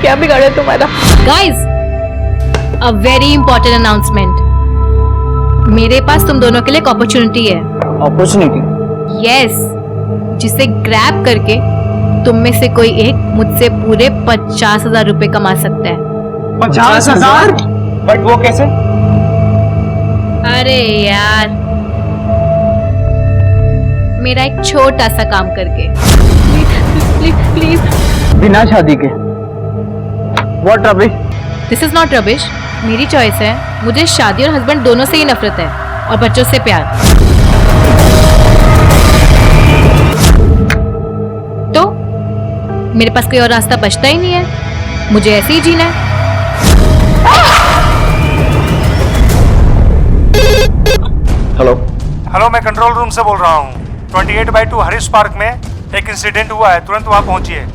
क्या बिगाड़ा तुम्हारा? Guys, a very important announcement. मेरे पास तुम दोनों के लिए एक अपॉर्चुनिटी है। अपॉर्चुनिटी? यस, जिसे ग्रैब करके तुम में से कोई एक मुझसे पूरे 50,000 रुपए कमा सकता है। 50,000? बट वो कैसे? अरे यार, मेरा एक छोटा सा काम करके। Please please. बिना शादी के? What rubbish? This is not rubbish, मेरी चॉइस है। मुझे शादी और हस्बैंड दोनों से ही नफरत है, और बच्चों से प्यार। तो मेरे पास कोई और रास्ता बचता ही नहीं है, मुझे ऐसे ही जीना है। हेलो, मैं कंट्रोल रूम से बोल रहा हूँ। 28/2 हरीश पार्क में एक इंसिडेंट हुआ है, तुरंत वहां पहुंचिए।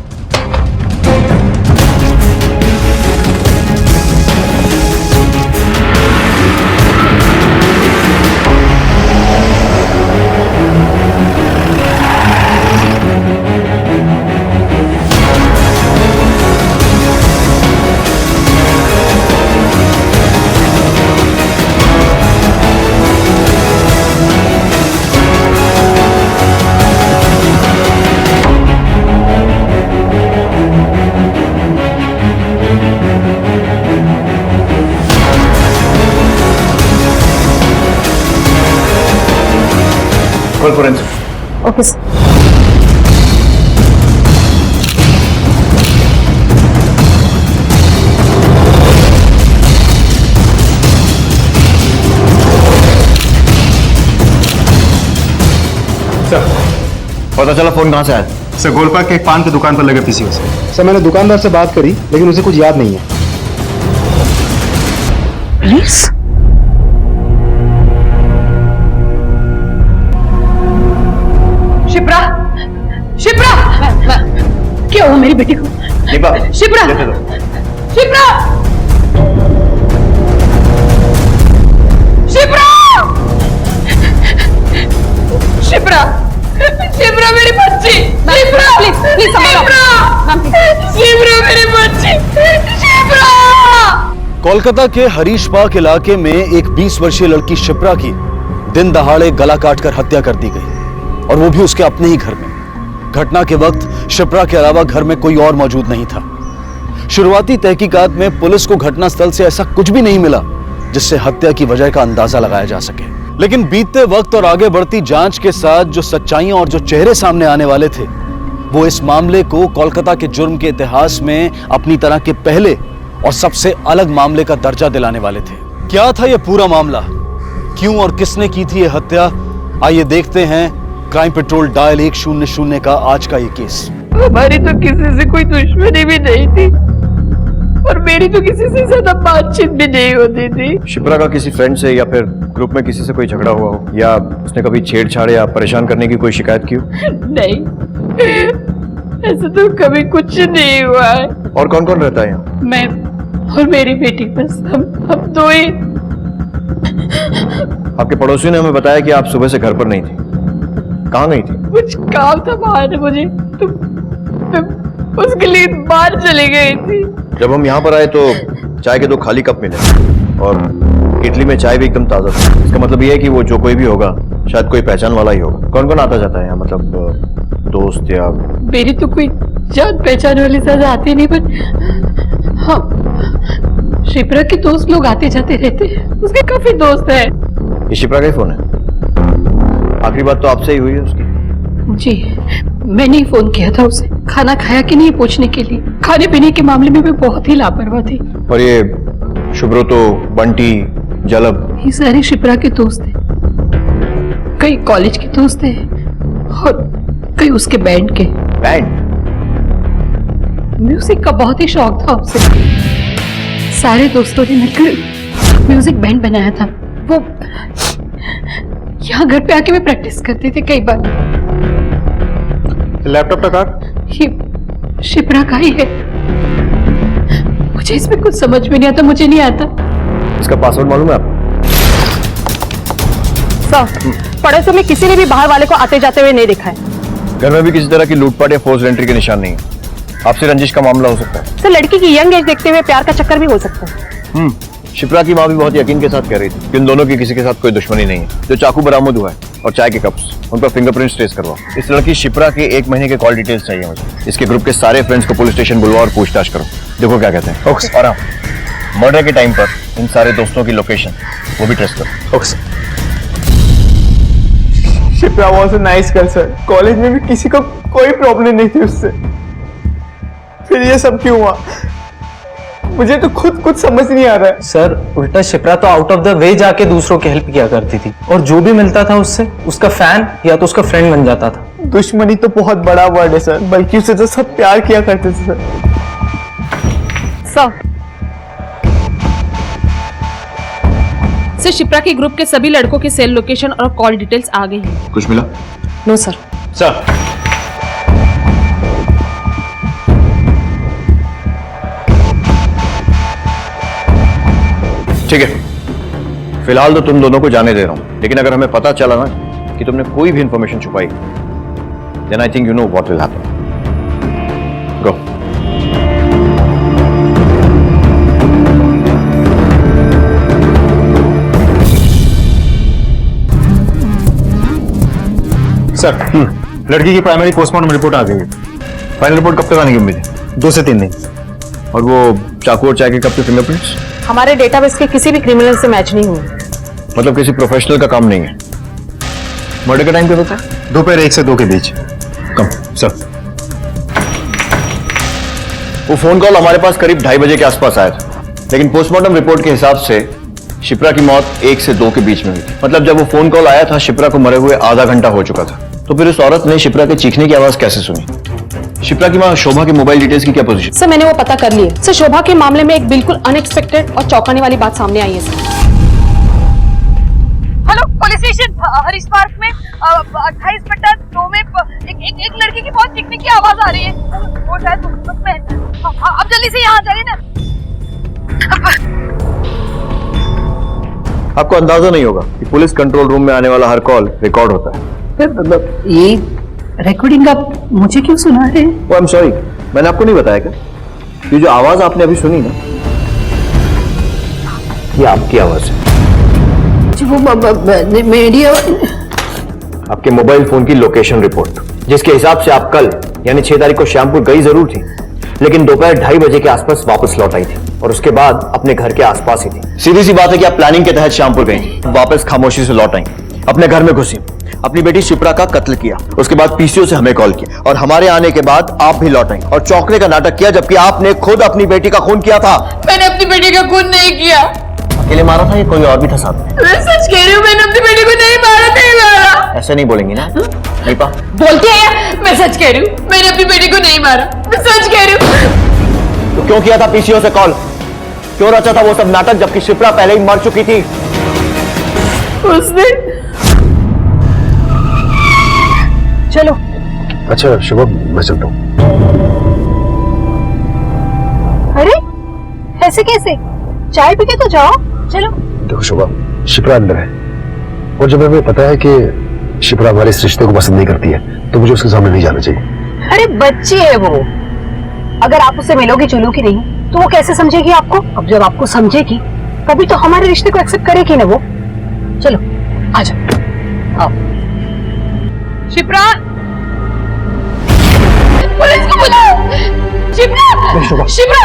फोरेंसिक। Okay sir. पता चला फोन कहाँ से आया? सर, गोलपाक के एक पान की दुकान पर लगे पीसीओ से। सर मैंने दुकानदार से बात करी लेकिन उसे कुछ याद नहीं है। प्लीज। शिप्रा, शिप्रा, क्या हुआ मेरी बेटी को? दीपा, शिप्रा, लेते दो। शिप्रा, शिप्रा, शिप्रा, शिप्रा मेरी बच्ची, शिप्रा, शिप्रा मेरी बच्ची, शिप्रा। कोलकाता के हरीश पार्क इलाके में एक 20 वर्षीय लड़की शिप्रा की दिन दहाड़े गला काटकर हत्या कर दी गई, और वो भी उसके अपने ही घर में। घटना के वक्त शिप्रा के अलावा घर में कोई और मौजूद नहीं था। शुरुआती तहकीकात में पुलिस को घटनास्थल से ऐसा कुछ भी नहीं मिला जिससे हत्या की वजह का अंदाजा लगाया जा सके। लेकिन बीतते वक्त और आगे बढ़ती जांच के साथ जो सच्चाइयां और जो चेहरे सामने आने वाले थे, वो इस मामले को कोलकाता के जुर्म के इतिहास में अपनी तरह के पहले और सबसे अलग मामले का दर्जा दिलाने वाले थे। क्या था यह पूरा मामला, क्यों और किसने की थी यह हत्या? आइए देखते हैं क्राइम पेट्रोल डायल 100 का आज का ये केस। हमारी तो किसी से कोई दुश्मनी भी नहीं थी, और मेरी तो किसी से ज्यादा बातचीत भी नहीं होती थी। शिप्रा का किसी फ्रेंड से या फिर ग्रुप में किसी से कोई झगड़ा हुआ हो, या उसने कभी छेड़छाड़ या परेशान करने की कोई शिकायत की हो? नहीं, ऐसा तो कभी कुछ नहीं हुआ है। और कौन कौन रहता है यहाँ? मैं और मेरी बेटी, बस हम दो ही। आपके पड़ोसी ने हमें बताया कि आप सुबह से घर पर नहीं थी। कहाँ गई थी? कुछ काम था बाहर मुझे, तो मैं उसके लिए बाहर चली गई थी। जब हम यहाँ पर आए तो चाय के 2 खाली कप मिले, और इडली में चाय भी एकदम ताजा थी। इसका मतलब ये है कि वो जो कोई भी होगा शायद कोई पहचान वाला ही होगा। कौन कौन आता जाता है यहाँ, मतलब दोस्त या? मेरी तो कोई जान पहचान वाली ज्यादा आती नहीं, पर हाँ, शिप्रा के दोस्त लोग आते जाते रहते हैं। उसके काफी दोस्त हैं। ये शिप्रा का ही फोन है? आखिरी बात तो आपसे ही हुई है उसकी? जी, मैंने ही फोन किया था उसे, खाना खाया कि नहीं पूछने के लिए। खाने पीने के मामले में भी बहुत ही लापरवाह थी। और ये शुभ्रतो, बंटी, जलब, ये सारे शिप्रा के दोस्त हैं। कई कॉलेज के दोस्त हैं, और कई उसके बैंड के। बैंड? म्यूजिक का बहुत ही शौक था उसे। सारे दोस्तों ने मिलकर म्यूजिक बैंड बनाया था। वो यहाँ घर पे आके भी प्रैक्टिस करते थे कई बार। लैपटॉप का कार्ड? ये शिप्रा का ही है। मुझे इसमें कुछ समझ में नहीं आता, मुझे नहीं आता। इसका पासवर्ड मालूम है आपको? सर, पड़ोसियों में किसी ने भी बाहर वाले को आते जाते हुए नहीं देखा है। घर में भी किसी तरह की लूटपाट या फोर्स एंट्री के निशान नहीं है। आपसे रंजिश का मामला हो सकता है। सर लड़की की यंग एज देखते हुए प्यार का चक्कर भी हो सकता है। शिप्रा की माँ भी बहुत यकीन के साथ कह रही थी कि इन दोनों की किसी के साथ कोई दुश्मनी नहीं है। जो चाकू बरामद हुआ है और चाय के कप्स, उन पर फिंगरप्रिंट्स ट्रेस करवाओ। इस लड़की शिप्रा के 1 महीने के कॉल डिटेल्स चाहिए मुझे। इसके ग्रुप के सारे फ्रेंड्स को पुलिस स्टेशन बुलवाओ और पूछताछ करो, देखो क्या कहते हैं। और हाँ, मर्डर के टाइम पर इन सारे दोस्तों की लोकेशन वो भी ट्रेस करो। Shipra was a nice girl sir. College में भी किसी को कोई प्रॉब्लम नहीं थी उससे। फिर ये सब क्यों हुआ, मुझे तो खुद कुछ समझ नहीं आ रहा है। सर उल्टा शिप्रा तो आउट ऑफ द वे जाके दूसरों की हेल्प किया करती थी, और जो भी मिलता था उससे उसका फैन या तो उसका फ्रेंड बन जाता था। दुश्मनी तो बहुत बड़ा वर्ड है सर, बल्कि उसे तो सब प्यार किया करते थे सर। सर शिप्रा के ग्रुप के सभी लड़कों के सेल लोकेशन और कॉल डिटेल्स आ गई हैं। कुछ मिला? No sir. सर ठीक है, फिलहाल तो तुम दोनों को जाने दे रहा हूं, लेकिन अगर हमें पता चला ना कि तुमने कोई भी इंफॉर्मेशन छुपाई, then I think you know what will happen. Go. Sir लड़की की प्राइमरी पोस्टमार्टम रिपोर्ट आ गई है। फाइनल रिपोर्ट कब तक आने की उम्मीद है? 2 से 3 दिन। और वो चाकू और चाय के कप के फिंगरप्रिंट्स हमारे डेटाबेस के किसी भी क्रिमिनल से मैच नहीं हुए। मतलब किसी प्रोफेशनल का काम नहीं है। मर्डर का टाइम क्या होता है? दोपहर 1 से 2 के बीच। कम सर। वो फोन कॉल हमारे पास करीब 2:30 बजे के आसपास आया था, लेकिन पोस्टमार्टम रिपोर्ट के हिसाब से शिप्रा की मौत 1 से 2 के बीच में हुई थी। मतलब जब वो फोन कॉल आया था शिप्रा को मरे हुए आधा घंटा हो चुका था। तो फिर उस औरत ने शिप्रा के चीखने की आवाज कैसे सुनी? शिप्रा की मां शोभा के मोबाइल डिटेल्स की क्या पोजीशन? सर मैंने वो पता कर लिया। सर शोभा के मामले में एक बिल्कुल अनएक्सपेक्टेड और चौंकाने वाली बात सामने आई है sir. Hello police station Harish park में 28/2 में एक लड़की की बहुत चीखने की आवाज आ रही है। वो शायद उसमें आप जल्दी से यहाँ आ जाइए ना। आपको अंदाजा नहीं होगा कि पुलिस कंट्रोल रूम में आने वाला हर कॉल रिकॉर्ड होता है। ये रिकॉर्डिंग आप मुझे क्यों सुना रहे हैं? आई एम सॉरी, मैंने आपको नहीं बताया क्या? ये जो आवाज आपने अभी सुनी ना, ये आपकी आवाज है। वो मीडिया आपके मोबाइल फोन की लोकेशन रिपोर्ट, जिसके हिसाब से आप कल यानी 6 तारीख को श्यामपुर गई जरूर थी, लेकिन दोपहर 2:30 बजे के आसपास वापस लौट आई थी और उसके बाद अपने घर के आसपास ही थी। सीधी सी बात है कि आप प्लानिंग के तहत श्यामपुर गई, वापस खामोशी से लौट आई, अपने घर में घुसी, अपनी बेटी शिप्रा का कत्ल किया, उसके बाद पीसीओ से हमें कॉल किया और हमारे आने के बाद आप भी लौट आई और चौंकने का नाटक किया, जबकि आपने खुद अपनी बेटी का खून किया था। मैंने अपनी बेटी का खून नहीं किया। अकेले मारा था या कोई और भी था साथ में? मैं सच कह रही हूँ, मैंने अपनी बेटी को नहीं मारा, नहीं मारा। ऐसे नहीं बोलेंगी ना दीपा? बोलती है, मैं सच कह रही हूँ, मैंने अपनी बेटी को नहीं मारा, मैं सच कह रही हूँ। तो क्यों किया था पीसीओ से कॉल? क्यों रचा था वो सब नाटक, जबकि शिप्रा पहले ही मर चुकी थी? उसने चलो। अच्छा शुभम, मैं चलता हूँ। अरे ऐसे कैसे? चाय पी के तो जाओ। चलो। देखो शुभम, शिप्रा अंदर है और जब हमें पता है कि शिप्रा हमारे इस रिश्ते को पसंद नहीं करती है तो मुझे उसके सामने नहीं जाना चाहिए। अरे बच्ची है वो, अगर आप उससे मिलोगी जुलोगी नहीं तो वो कैसे समझेगी आपको? अब जब आपको समझेगी तभी तो हमारे रिश्ते को एक्सेप्ट करेगी ना वो। चलो आ जाओ। आओ। शिप्रा पुलिस को बुलाओ। शिप्रा शिप्रा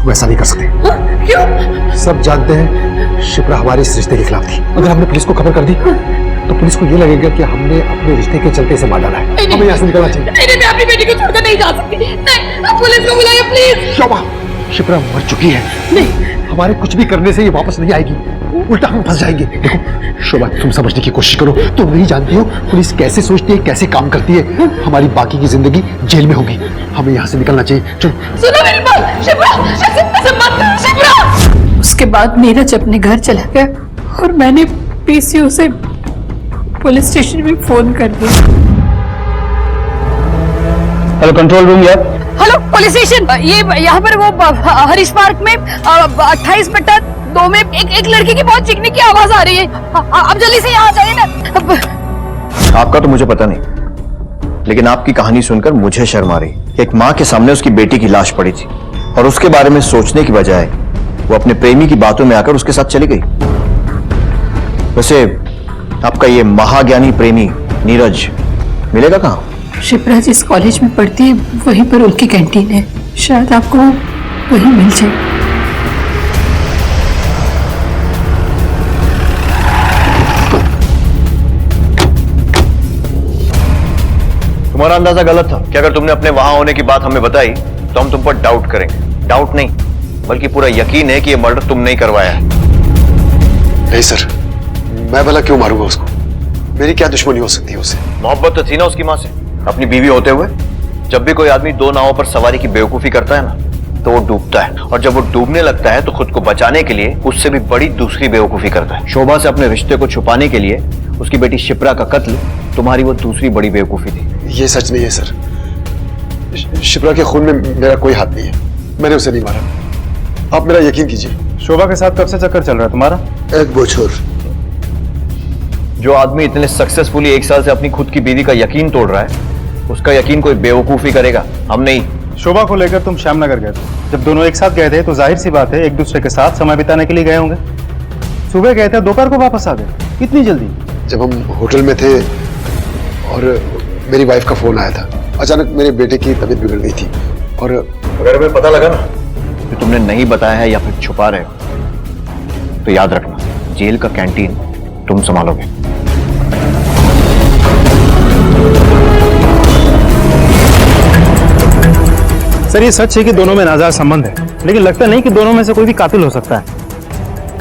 वैसा नहीं कर सकते। क्यों? सब जानते हैं शिप्रा हमारे इस रिश्ते के खिलाफ थी। अगर हमने पुलिस को खबर कर दी तो पुलिस को ये लगेगा कि हमने अपने रिश्ते के चलते इसे मार डाला है। हमें यहाँ से निकलना चाहिए। नहीं, मैं अपनी बेटी को छोड़कर नहीं जा सकती। नहीं, आप पुलिस को बुलाइए प्लीज। शोभा, शिप्रा मर चुकी है। नहीं, हमारे कुछ भी करने से ये वापस नहीं आएगी, उल्टा हम फंस जाएंगे। देखो शोभा, तुम समझने की कोशिश करो। तुम नहीं जानती हो पुलिस कैसे सोचती है, कैसे काम करती है। हमारी बाकी की जिंदगी जेल में होगी। हमें यहाँ से निकलना चाहिए। चलो। सुनो मेरी बात। शिप्रा ऐसे मत करो। शिप्रा। उसके बाद नीरज अपने घर चला गया और मैंने पीसीओ से पुलिस स्टेशन में फोन कर दिया। हेलो कंट्रोल रूम यार। हेलो पुलिस स्टेशन, ये यहाँ पर वो हरीश पार्क में 28/2 में एक लड़की की बहुत चीखने की आवाज आ रही है। आप जल्दी से यहाँ आ जाइए ना। आपका तो मुझे पता नहीं, लेकिन आपकी कहानी सुनकर मुझे शर्म आ रही। कि एक मां के सामने उसकी बेटी की लाश पड़ी थी और उसके बारे में सोचने की बजाय वो अपने प्रेमी की बातों में आकर उसके साथ चली गई। वैसे आपका ये महाज्ञानी प्रेमी नीरज मिलेगा कहां? शिप्रा जिस कॉलेज में पढ़ती है वहीं पर उनकी कैंटीन है, शायद आपको वहीं मिल जाए। तुम्हारा अंदाजा गलत था कि अगर तुमने अपने वहां होने की बात हमें बताई तो हम तुम पर डाउट करेंगे। डाउट नहीं बल्कि पूरा यकीन है कि ये मर्डर तुम नहीं करवाया है। नहीं सर, मैं भला क्यों मारूंगा उसको? मेरी क्या दुश्मनी हो सकती है उससे? मोहब्बत तो थी ना उसकी मां से अपनी बीवी होते हुए। जब भी कोई आदमी दो नावों पर सवारी की बेवकूफी करता है ना तो वो डूबता है, और जब वो डूबने लगता है तो खुद को बचाने के लिए उससे भी बड़ी दूसरी बेवकूफी करता है। शोभा से अपने रिश्ते को छुपाने के लिए उसकी बेटी शिप्रा का कत्ल तुम्हारी वो दूसरी बड़ी बेवकूफी थी। ये सच नहीं है सर। शिप्रा के खून में मेरा कोई हाथ नहीं है, मैंने उसे नहीं मारा। आप मेरा यकीन कीजिए। शोभा के साथ कब से चक्कर चल रहा है तुम्हारा? एक बोछोर। जो आदमी इतने सक्सेसफुली एक साल से अपनी खुद की बीवी का यकीन तोड़ रहा है उसका यकीन कोई बेवकूफी करेगा, हम नहीं। शोभा को लेकर तुम श्यामनगर गए थे। जब दोनों एक साथ गए थे तो जाहिर सी बात है एक दूसरे के साथ समय बिताने के लिए गए होंगे। सुबह गए थे, दोपहर को वापस आ गए, इतनी जल्दी? जब हम होटल में थे और मेरी वाइफ का फोन आया था, अचानक मेरे बेटे की तबीयत बिगड़ गई थी और अगर हमें पता लगा ना कि तुमने नहीं बताया है या फिर छुपा रहे हो तो याद रखना जेल का कैंटीन तुम संभालोगे। सर ये सच है कि दोनों में नाजायज संबंध है, लेकिन लगता नहीं कि दोनों में से कोई भी कातिल हो सकता है।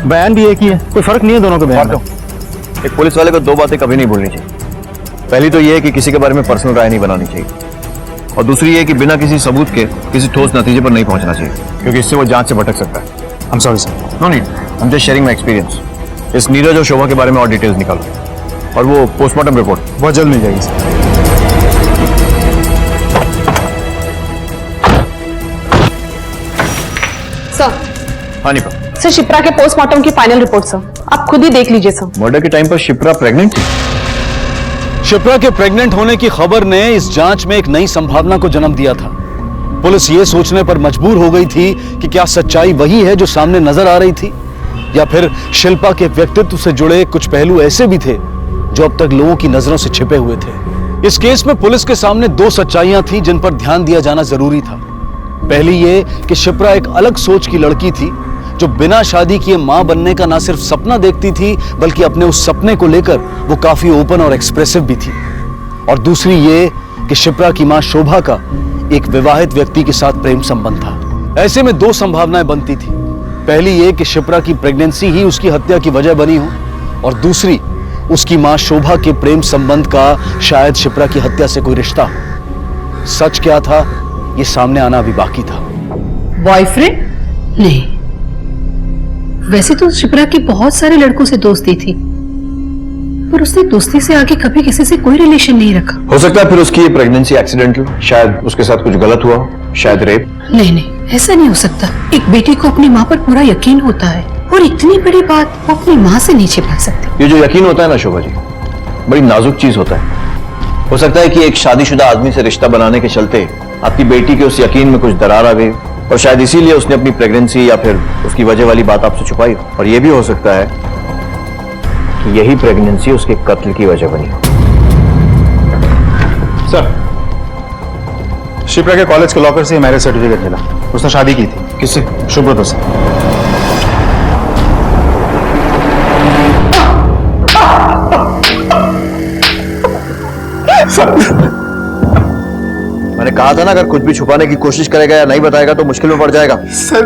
बयान भी एक ही है, कोई फर्क नहीं है दोनों के बयान में। एक पुलिस वाले को दो बातें कभी नहीं भूलनी चाहिए। पहली तो यह है कि किसी के बारे में पर्सनल राय नहीं बनानी चाहिए, और दूसरी ये कि बिना किसी सबूत के किसी ठोस नतीजे पर नहीं पहुंचना चाहिए, क्योंकि इससे वो जांच से भटक सकता है। I'm sorry, sir. No need, I am just sharing my experience. इस नीरज और शोभा के बारे में और डिटेल्स निकालो, और वो पोस्टमार्टम रिपोर्ट बहुत जल्द मिल जाएगी सर। सर, हाँ निपा। सर शिप्रा के पोस्टमार्टम की फाइनल रिपोर्ट सर, आप खुद ही देख लीजिए सर। मर्डर के टाइम पर शिप्रा प्रेग्नेंट थी। शिप्रा के प्रेग्नेंट होने की खबर ने इस जांच में एक नई संभावना को जन्म दिया था। पुलिस ये सोचने पर मजबूर हो गई थी कि क्या सच्चाई वही है जो सामने नजर आ रही थी, या फिर शिल्पा के व्यक्तित्व से जुड़े कुछ पहलू ऐसे भी थे जो अब तक लोगों की नजरों से छिपे हुए थे। इस केस में पुलिस के सामने दो सच्चाइयां थी जिन पर ध्यान दिया जाना जरूरी था। पहली ये कि शिप्रा एक अलग सोच की लड़की थी जो बिना शादी किए मां बनने का ना सिर्फ सपना देखती थी बल्कि अपने उस सपने को लेकर वो काफी ओपन और एक्सप्रेसिव भी थी। और दूसरी ये कि शिप्रा की मां शोभा का एक विवाहित व्यक्ति के साथ प्रेम संबंध था। ऐसे में दो संभावनाएं बनती थी। पहली ये कि शिप्रा की प्रेगनेंसी ही उसकी हत्या की वजह बनी हो, और दूसरी उसकी मां शोभा के प्रेम संबंध का शायद शिप्रा की हत्या से कोई रिश्ता हो। सच क्या था ये सामने आना अभी बाकी था। बॉयफ्रेंड? नहीं, वैसे तो शिप्रा की बहुत सारे लड़कों से दोस्ती थी, पर उसने दोस्ती से आगे कभी किसी से कोई रिलेशन नहीं रखा। हो सकता है फिर उसकी ये प्रेगनेंसी एक्सीडेंटल, शायद उसके साथ कुछ गलत हुआ, शायद रेप। नहीं नहीं, ऐसा नहीं हो सकता। एक बेटी को अपनी माँ पर पूरा यकीन होता है, और इतनी बड़ी बात वो अपनी माँ से नहीं छिपा सकती। ये जो यकीन होता है ना शोभा जी, बड़ी नाजुक चीज होता है। हो सकता है कि एक शादीशुदा आदमी से रिश्ता बनाने के चलते आपकी बेटी के उस यकीन में कुछ दरार आ गई, और शायद इसीलिए उसने अपनी प्रेगनेंसी या फिर उसकी वजह वाली बात आपसे छुपाई। और यह भी हो सकता है कि यही प्रेगनेंसी उसके कत्ल की वजह बनी। सर, शिप्रा के कॉलेज के लॉकर से मैरिज सर्टिफिकेट मिला। उसने शादी की थी। किससे? सुब्रत से। मैंने कहा था ना, अगर कुछ भी छुपाने की कोशिश करेगा या नहीं बताएगा तो मुश्किल में पड़ जाएगा। सर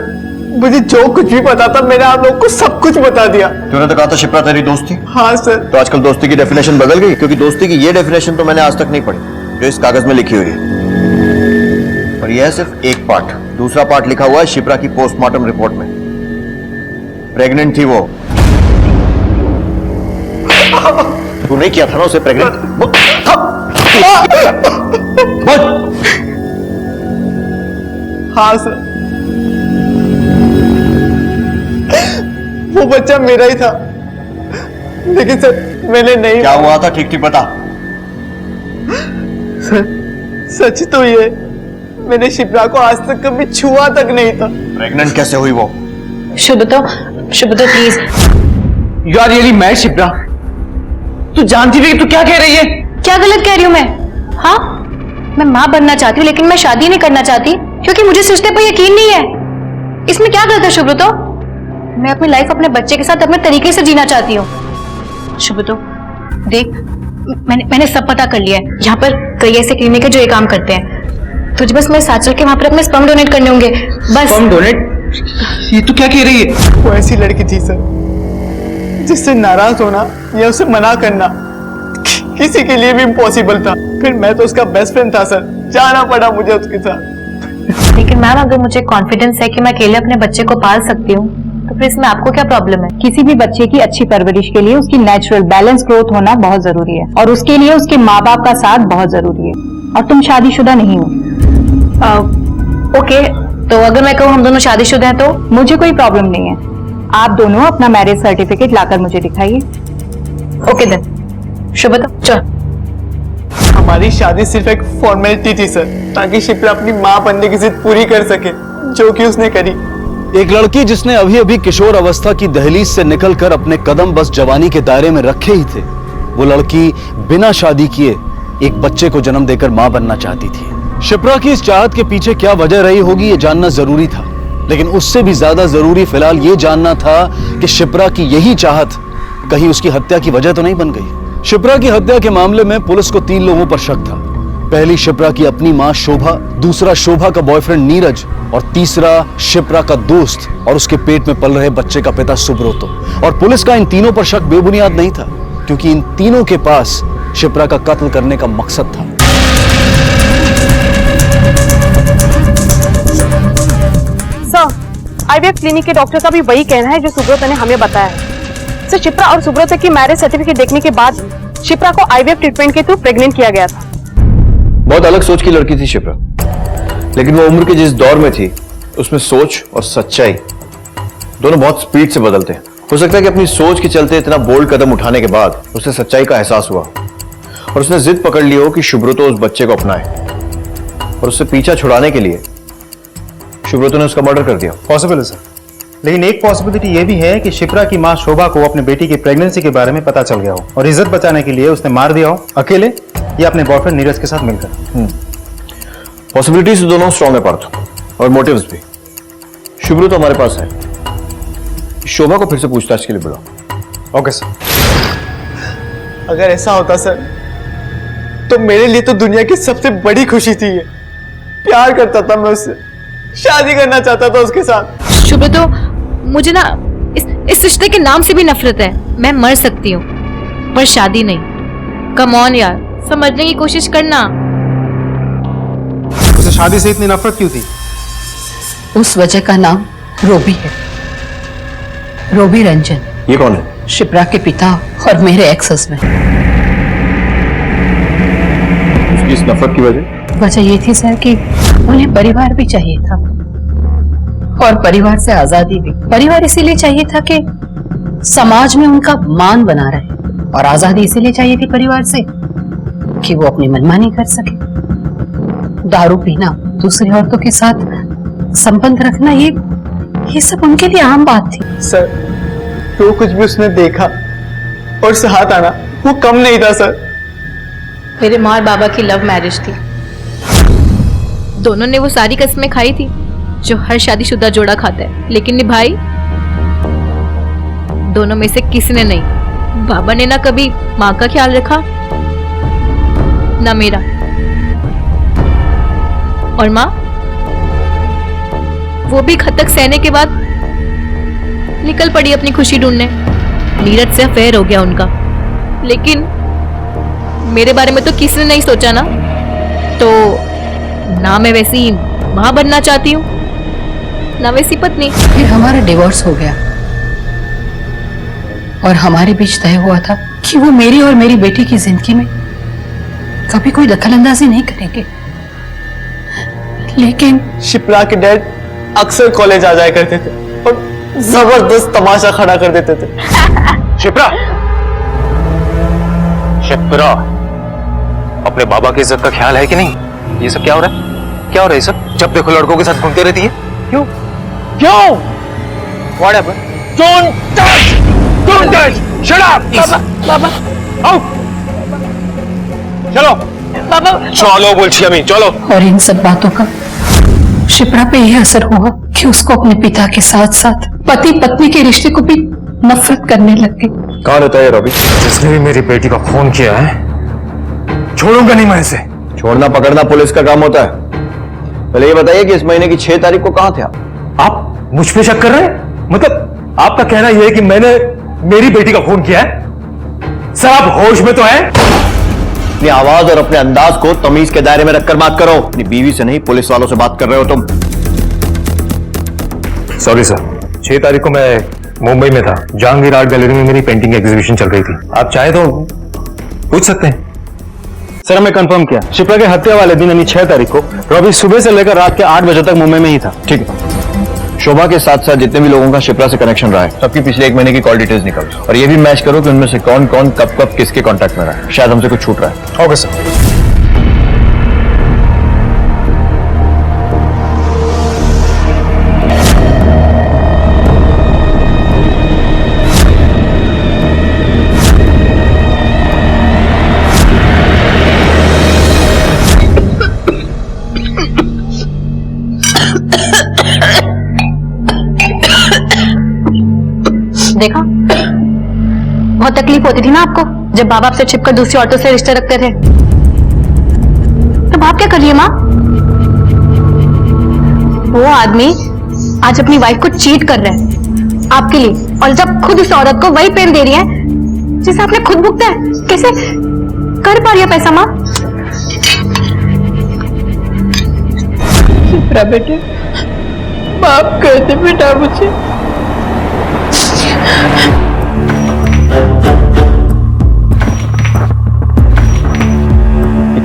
मुझे जो कुछ भी पता था मैंने आप लोगों को सब कुछ बता दिया। तूने तो कहा था शिप्रा तेरी दोस्त थी। हाँ सर। तो आजकल दोस्ती की डेफिनेशन बदल गई, क्योंकि दोस्ती की ये डेफिनेशन तो मैंने आज तक नहीं पढ़ी जो इस कागज में लिखी हुई है। और यह सिर्फ एक पार्ट, दूसरा पार्ट लिखा हुआ है शिप्रा की पोस्टमार्टम रिपोर्ट में। प्रेग्नेंट थी वो। तू नहीं किया था ना उसे प्रेग्नेंट? हाँ सर, वो बच्चा मेरा ही था, लेकिन सर मैंने नहीं। क्या हुआ था ठीक ठीक बता। सर सच तो ये मैंने शिप्रा को आज तक कभी छुआ तक नहीं था। प्रेग्नेंट कैसे हुई वो? Shubhto please. You are really mad Shipra. तू जानती भी तू क्या कह रही है? क्या गलत कह रही हूँ मैं? हाँ, मैं माँ बनना चाहती हूँ लेकिन मैं शादी नहीं करना चाहती क्योंकि मुझे इस रिश्ते पर यकीन नहीं है। इसमें क्या गलत है शुभतो? मैं अपनी लाइफ अपने बच्चे के साथ अपने तरीके से जीना चाहती हूँ। शुभतो देख, मैंने सब पता कर लिया है। यहाँ पर कई ऐसे क्लिनिक है जो ये काम करते हैं। तुझे बस मेरे साथ चल के वहां पर अपने स्पर्म डोनेट करने होंगे बस। Sperm donate? ये तू क्या कह रही है? वो ऐसी लड़की थी सर जिससे नाराज होना या उसे मना करना किसी के लिए भी इम्पॉसिबल था। फिर मैं तो उसका बेस्ट फ्रेंड था सर, जाना पड़ा मुझे उसके साथ। लेकिन मैम अगर मुझे कॉन्फिडेंस है कि मैं अकेले अपने बच्चे को पाल सकती हूँ तो फिर इसमें आपको क्या प्रॉब्लम है? किसी भी बच्चे की अच्छी परवरिश के लिए उसकी नेचुरल बैलेंस ग्रोथ होना बहुत जरूरी है और उसके लिए उसके माँ बाप का साथ बहुत जरूरी है। और तुम शादीशुदा नहीं हो। ओके, तो अगर मैं कहूँ हम दोनों शादीशुदा हैं तो? मुझे कोई प्रॉब्लम नहीं है। आप दोनों अपना मैरिज सर्टिफिकेट लाकर मुझे दिखाइए। ओके देन शुभतो चल। हमारी शादी सिर्फ एक फॉर्मेलिटी थी सर, ताकि शिप्रा अपनी माँ बनने की जिद पूरी कर सके, जो कि उसने करी। एक लड़की जिसने अभी अभी किशोर अवस्था की दहलीज से निकलकर अपने कदम बस जवानी के दायरे में रखे ही थे, वो लड़की बिना शादी किए एक बच्चे को जन्म देकर मां बनना चाहती थी। शिप्रा की इस चाहत के पीछे क्या वजह रही होगी ये जानना जरूरी था, लेकिन उससे भी ज्यादा जरूरी फिलहाल ये जानना था कि शिप्रा की यही चाहत कहीं उसकी हत्या की वजह तो नहीं बन गई। शिप्रा की हत्या के मामले में पुलिस को 3 लोगों पर शक था। पहली शिप्रा की अपनी मां शोभा, दूसरा शोभा का बॉयफ्रेंड नीरज और तीसरा शिप्रा का दोस्त और उसके पेट में पल रहे बच्चे का पिता सुब्रतो। और पुलिस का इन तीनों पर शक बेबुनियाद नहीं था, क्योंकि इन तीनों के पास शिप्रा का कत्ल करने का मकसद था। सर, आईवीएफ क्लिनिक के डॉक्टर का भी वही कहना है जो सुब्रतो ने हमें बताया है। सर, शिप्रा और सुब्रतो की मैरिज सर्टिफिकेट देखने के बाद शिप्रा को आईवीएफ ट्रीटमेंट के थ्रू प्रेग्नेंट किया गया था। बहुत अलग सोच की लड़की थी शिप्रा, लेकिन वो उम्र के जिस दौर में थी उसमें सोच और सच्चाई दोनों बहुत स्पीड से बदलते हैं। हो सकता है कि अपनी सोच के चलते इतना बोल्ड कदम उठाने के बाद उसे सच्चाई का एहसास हुआ और उसने जिद पकड़ ली हो कि सुब्रतो उस बच्चे को अपनाए, और उससे पीछा छुड़ाने के लिए सुब्रतो ने उसका मर्डर कर दिया। पॉसिबल है सर, लेकिन एक पॉसिबिलिटी ये भी है कि शिप्रा की मां शोभा को अपने बेटी की प्रेगनेंसी के बारे में पता चल गया हो और इज्जत बचाने के लिए उसने मार दिया हो, अकेले या अपने बॉयफ्रेंड नीरज के साथ मिलकर। पॉसिबिलिटीज दोनों स्ट्रॉन्ग है पार्थ, और मोटिव्स भी। सुब्रतो हमारे पास है, शोभा को फिर से पूछताछ के लिए बुलाओ। Okay sir. अगर ऐसा होता सर तो मेरे लिए तो दुनिया की सबसे बड़ी खुशी थी ये। प्यार करता था मैं उससे, शादी करना चाहता था उसके साथ। शुभतो, मुझे ना इस रिश्ते के नाम से भी नफरत है। मैं मर सकती हूँ पर शादी नहीं। कम ऑन यार, समझने की कोशिश करना। उसे शादी से इतनी नफरत क्यों थी? उस वजह का नाम रोबी है, रोबी रंजन। ये कौन है? शिप्रा के पिता और मेरे एक्स हस्बैंड। उसकी इस नफरत की वजह ये थी सर कि उन्हें परिवार भी चाहिए था और परिवार से आजादी भी। परिवार इसीलिए चाहिए था कि समाज में उनका मान बना रहे, और आजादी इसीलिए चाहिए थी परिवार से कि वो अपनी मनमानी कर सके। दारू पीना, दूसरी औरतों के साथ संबंध रखना, ये सब उनके लिए आम बात थी। सर, जो कुछ भी उसने देखा और सहा था ना, वो कम नहीं था सर। मेरे माँ और बाबा की लव मैरिज थी। दोनों ने वो सारी कस्में खाई थी जो हर शादीशुदा जोड़ा खाता है, लेकिन निभाई दोनों में से किसी ने नहीं। बाबा ने ना कभी माँ का ख्याल रखा ना मेरा, और माँ वो भी घातक सहने के बाद निकल पड़ी अपनी खुशी ढूंढने। नीरज से अफेयर हो गया उनका, लेकिन मेरे बारे में तो किसी ने नहीं सोचा ना। तो ना मैं वैसी मां बनना चाहती हूँ ना वैसी पत्नी। फिर हमारा डिवोर्स हो गया और हमारे बीच तय हुआ था कि वो मेरी और मेरी बेटी की जिंदगी में कभी कोई दखलंदाजी नहीं करेंगे। लेकिन शिप्रा के डैड अक्सर कॉलेज आ जाया करते थे और जबरदस्त तमाशा खड़ा कर देते थे। शिप्रा, शिप्रा, अपने बाबा की इज्जत का ख्याल है कि नहीं? ये सब क्या हो रहा है? क्या हो रहा है सर? जब देखो लड़कों के साथ घूमते रहती है। क्यों? What happened? Don't touch! Don't touch! Shut up! Baba Out! चलो बाबा चलो बोलছি আমি चलो। और इन सब बातों का शिप्रा पे यह असर हुआ कि उसको अपने पिता के साथ साथ पति पत्नी के रिश्ते को भी नफरत करने लग गई। कहाँ रहता है रवि? जिसने भी मेरी बेटी का खून किया है छोड़ूंगा नहीं मैं इसे। छोड़ना पकड़ना पुलिस का काम होता है। पहले ये बताइए कि इस महीने की 6 तारीख को कहाँ थे आप? आप मुझ पे शक कर रहे हैं? मतलब आपका कहना यह है कि मैंने मेरी बेटी का खून किया है? सर आप होश में तो हैं? अपनी आवाज और अपने अंदाज को तमीज के दायरे में रखकर बात करो। अपनी बीवी से नहीं, पुलिस वालों से बात कर रहे हो तुम। सॉरी सर, 6 तारीख को मैं मुंबई में था। जहांगीर आर्ट गैलरी में मेरी पेंटिंग एग्जीबिशन चल रही थी। आप चाहे तो पूछ सकते हैं। सर हमें कंफर्म किया, शिप्रा के हत्या वाले दिन यानी 6 तारीख को रवि सुबह से लेकर रात के 8 बजे तक मुंबई में ही था। ठीक है। शोभा के साथ साथ जितने भी लोगों का शिप्रा से कनेक्शन रहा है, सबकी पिछले 1 महीने की कॉल डिटेल्स निकालो और ये भी मैच करो कि उनमें से कौन कौन कब कब किसके कांटेक्ट में रहा है। शायद हमसे कुछ छूट रहा है। Okay sir. देखा, बहुत तकलीफ होती थी ना आपको जब बाबा आपसे छिपकर दूसरी औरतों से रिश्ते रखते थे। तो आप क्या कर रही है माँ? वो आदमी आज अपनी वाइफ को चीट कर रहा है आपके लिए, और जब खुद उस औरत को वही पेन दे रही है जिसे आपने खुद भुगता है। कैसे कर पा रही है पैसा माँ? बेटे माफ कर दे बेटा मुझे।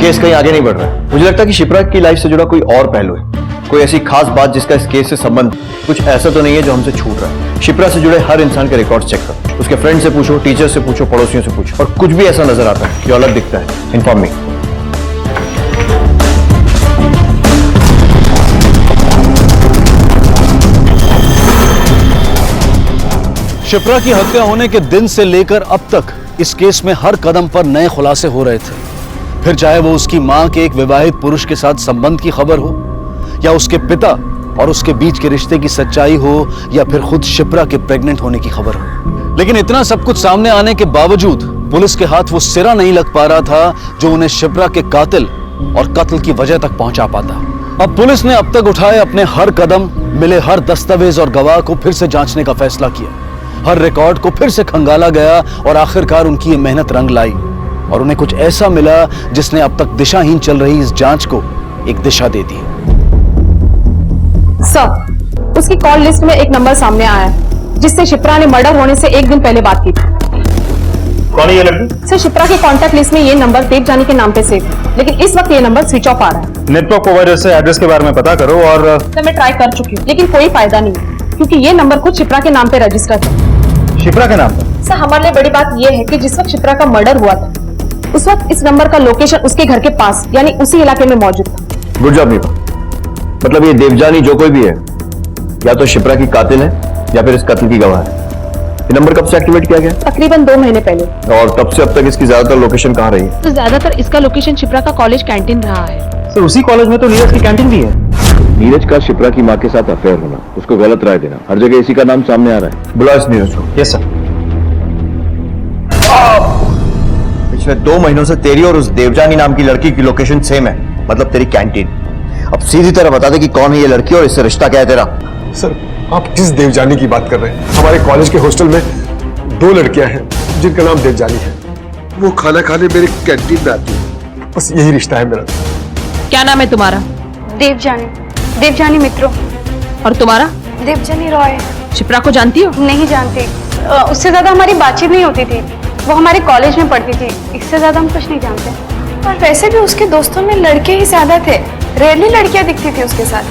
केस कहीं आगे नहीं बढ़ रहा है। मुझे लगता है कि शिप्रा की लाइफ से जुड़ा कोई और पहलू है, कोई ऐसी खास बात जिसका इस केस से संबंध। कुछ ऐसा तो नहीं है जो हमसे छूट रहा है। शिप्रा से जुड़े हर इंसान के रिकॉर्ड चेक करो, उसके फ्रेंड से पूछो, टीचर से पूछो, पड़ोसियों से पूछो, और कुछ भी ऐसा नजर आता है जो अलग दिखता है, इन्फॉर्म मी। शिप्रा की हत्या होने के दिन से लेकर अब तक इस केस में हर कदम पर नए खुलासे हो रहे थे। फिर चाहे वो उसकी मां के एक विवाहित पुरुष के साथ संबंध की खबर हो, या उसके पिता और उसके बीच के रिश्ते की सच्चाई हो, या फिर खुद शिप्रा के प्रेग्नेंट होने की खबर हो। लेकिन इतना सब कुछ सामने आने के बावजूद पुलिस के हाथ वो सिरा नहीं लग पा रहा था जो उन्हें शिप्रा के कातिल और कत्ल की वजह तक पहुंचा पाता। अब पुलिस ने अब तक उठाए अपने हर कदम, मिले हर दस्तावेज और गवाह को फिर से जांचने का फैसला किया। हर रिकॉर्ड को फिर से खंगाला गया और आखिरकार उनकी ये मेहनत रंग लाई और उन्हें कुछ ऐसा मिला जिसने अब तक दिशाहीन चल रही इस जांच को एक दिशा दे दी। सर, उसकी कॉल लिस्ट में एक नंबर सामने आया है जिससे शिप्रा ने मर्डर होने से 1 दिन पहले बात की थी। कौन है ये लड़की? सर, शिप्रा के कॉन्टैक्ट लिस्ट में ये नंबर देवजानी के नाम पे सेव है, लेकिन इस वक्त ये नंबर स्विच ऑफ आ रहा है। नेटवर्क प्रोवाइडर से एड्रेस के बारे में पता करो। और सर, मैं ट्राई कर चुकी हूँ लेकिन कोई फायदा नहीं है, क्योंकि ये नंबर खुद शिप्रा के नाम पे रजिस्टर्ड है। शिप्रा के नाम पर? सर, हमारे लिए बड़ी बात यह है कि जिस वक्त शिप्रा का मर्डर हुआ था उस वक्त इस नंबर का लोकेशन उसके घर के पास यानी उसी इलाके में मौजूद था। Good job Nipah. मतलब ये देवजानी जो कोई भी है, या तो शिप्रा की कातिल है या फिर इस कत्ल की गवाह है। ये नंबर कब से एक्टिवेट किया गया? तकरीबन 2 महीने पहले। और तब से अब तक इसकी ज्यादातर लोकेशन कहाँ रही है? तो ज्यादातर इसका लोकेशन शिप्रा का कॉलेज कैंटीन रहा है। सर उसी कॉलेज में तो नीरज की कैंटीन भी है। नीरज का शिप्रा की माँ के साथ अफेयर होना, उसको गलत राय देना, हर जगह इसी का नाम सामने आ रहा है। बुलाओ इस नीरज को। Yes sir. पिछले 2 महीनों से तेरी और उस देवजानी नाम की लड़की की लोकेशन सेम है, मतलब तेरी कैंटीन। अब सीधी तरह बता दे कि कौन है ये लड़की और इससे रिश्ता क्या है तेरा? सर आप किस देवजानी की बात कर रहे हैं? हमारे कॉलेज के हॉस्टल में 2 लड़कियां हैं जिनका नाम देवजानी है। वो खाना खाने मेरे कैंटीन में आती है। बस यही रिश्ता है मेरा। क्या नाम है तुम्हारा? देवजानी मित्रों। और तुम्हारा? देवजानी रॉय। शिप्रा को जानती हो? नहीं जानती, उससे ज्यादा हमारी बातचीत नहीं होती थी। वो हमारे कॉलेज में पढ़ती थी, इससे ज्यादा हम कुछ नहीं जानते। और वैसे भी उसके दोस्तों में लड़के ही ज्यादा थे, रेयरली लड़कियां दिखती थी उसके साथ।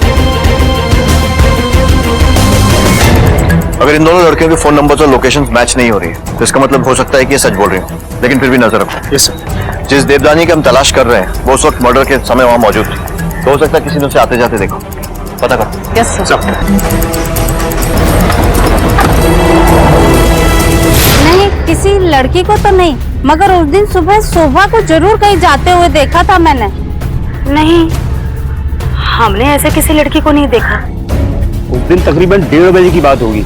अगर इन दोनों लड़कियों के फोन नंबर और लोकेशन मैच नहीं हो रही है तो इसका मतलब हो सकता है कि ये सच बोल रही हूँ, लेकिन फिर भी नजर रखो। Yes sir. जिस देवजानी की हम तलाश कर रहे हैं वो उस वक्त मर्डर के समय वहां मौजूद थी, तो हो सकता है किसी ने उसे आते जाते देखो, पता करो। Yes sir. नहीं, किसी लड़की को तो नहीं, मगर उस दिन सुबह शोभा को जरूर कहीं जाते हुए देखा था मैंने। नहीं, हमने ऐसे किसी लड़की को नहीं देखा। उस दिन तकरीबन 1:30 बजे की बात होगी।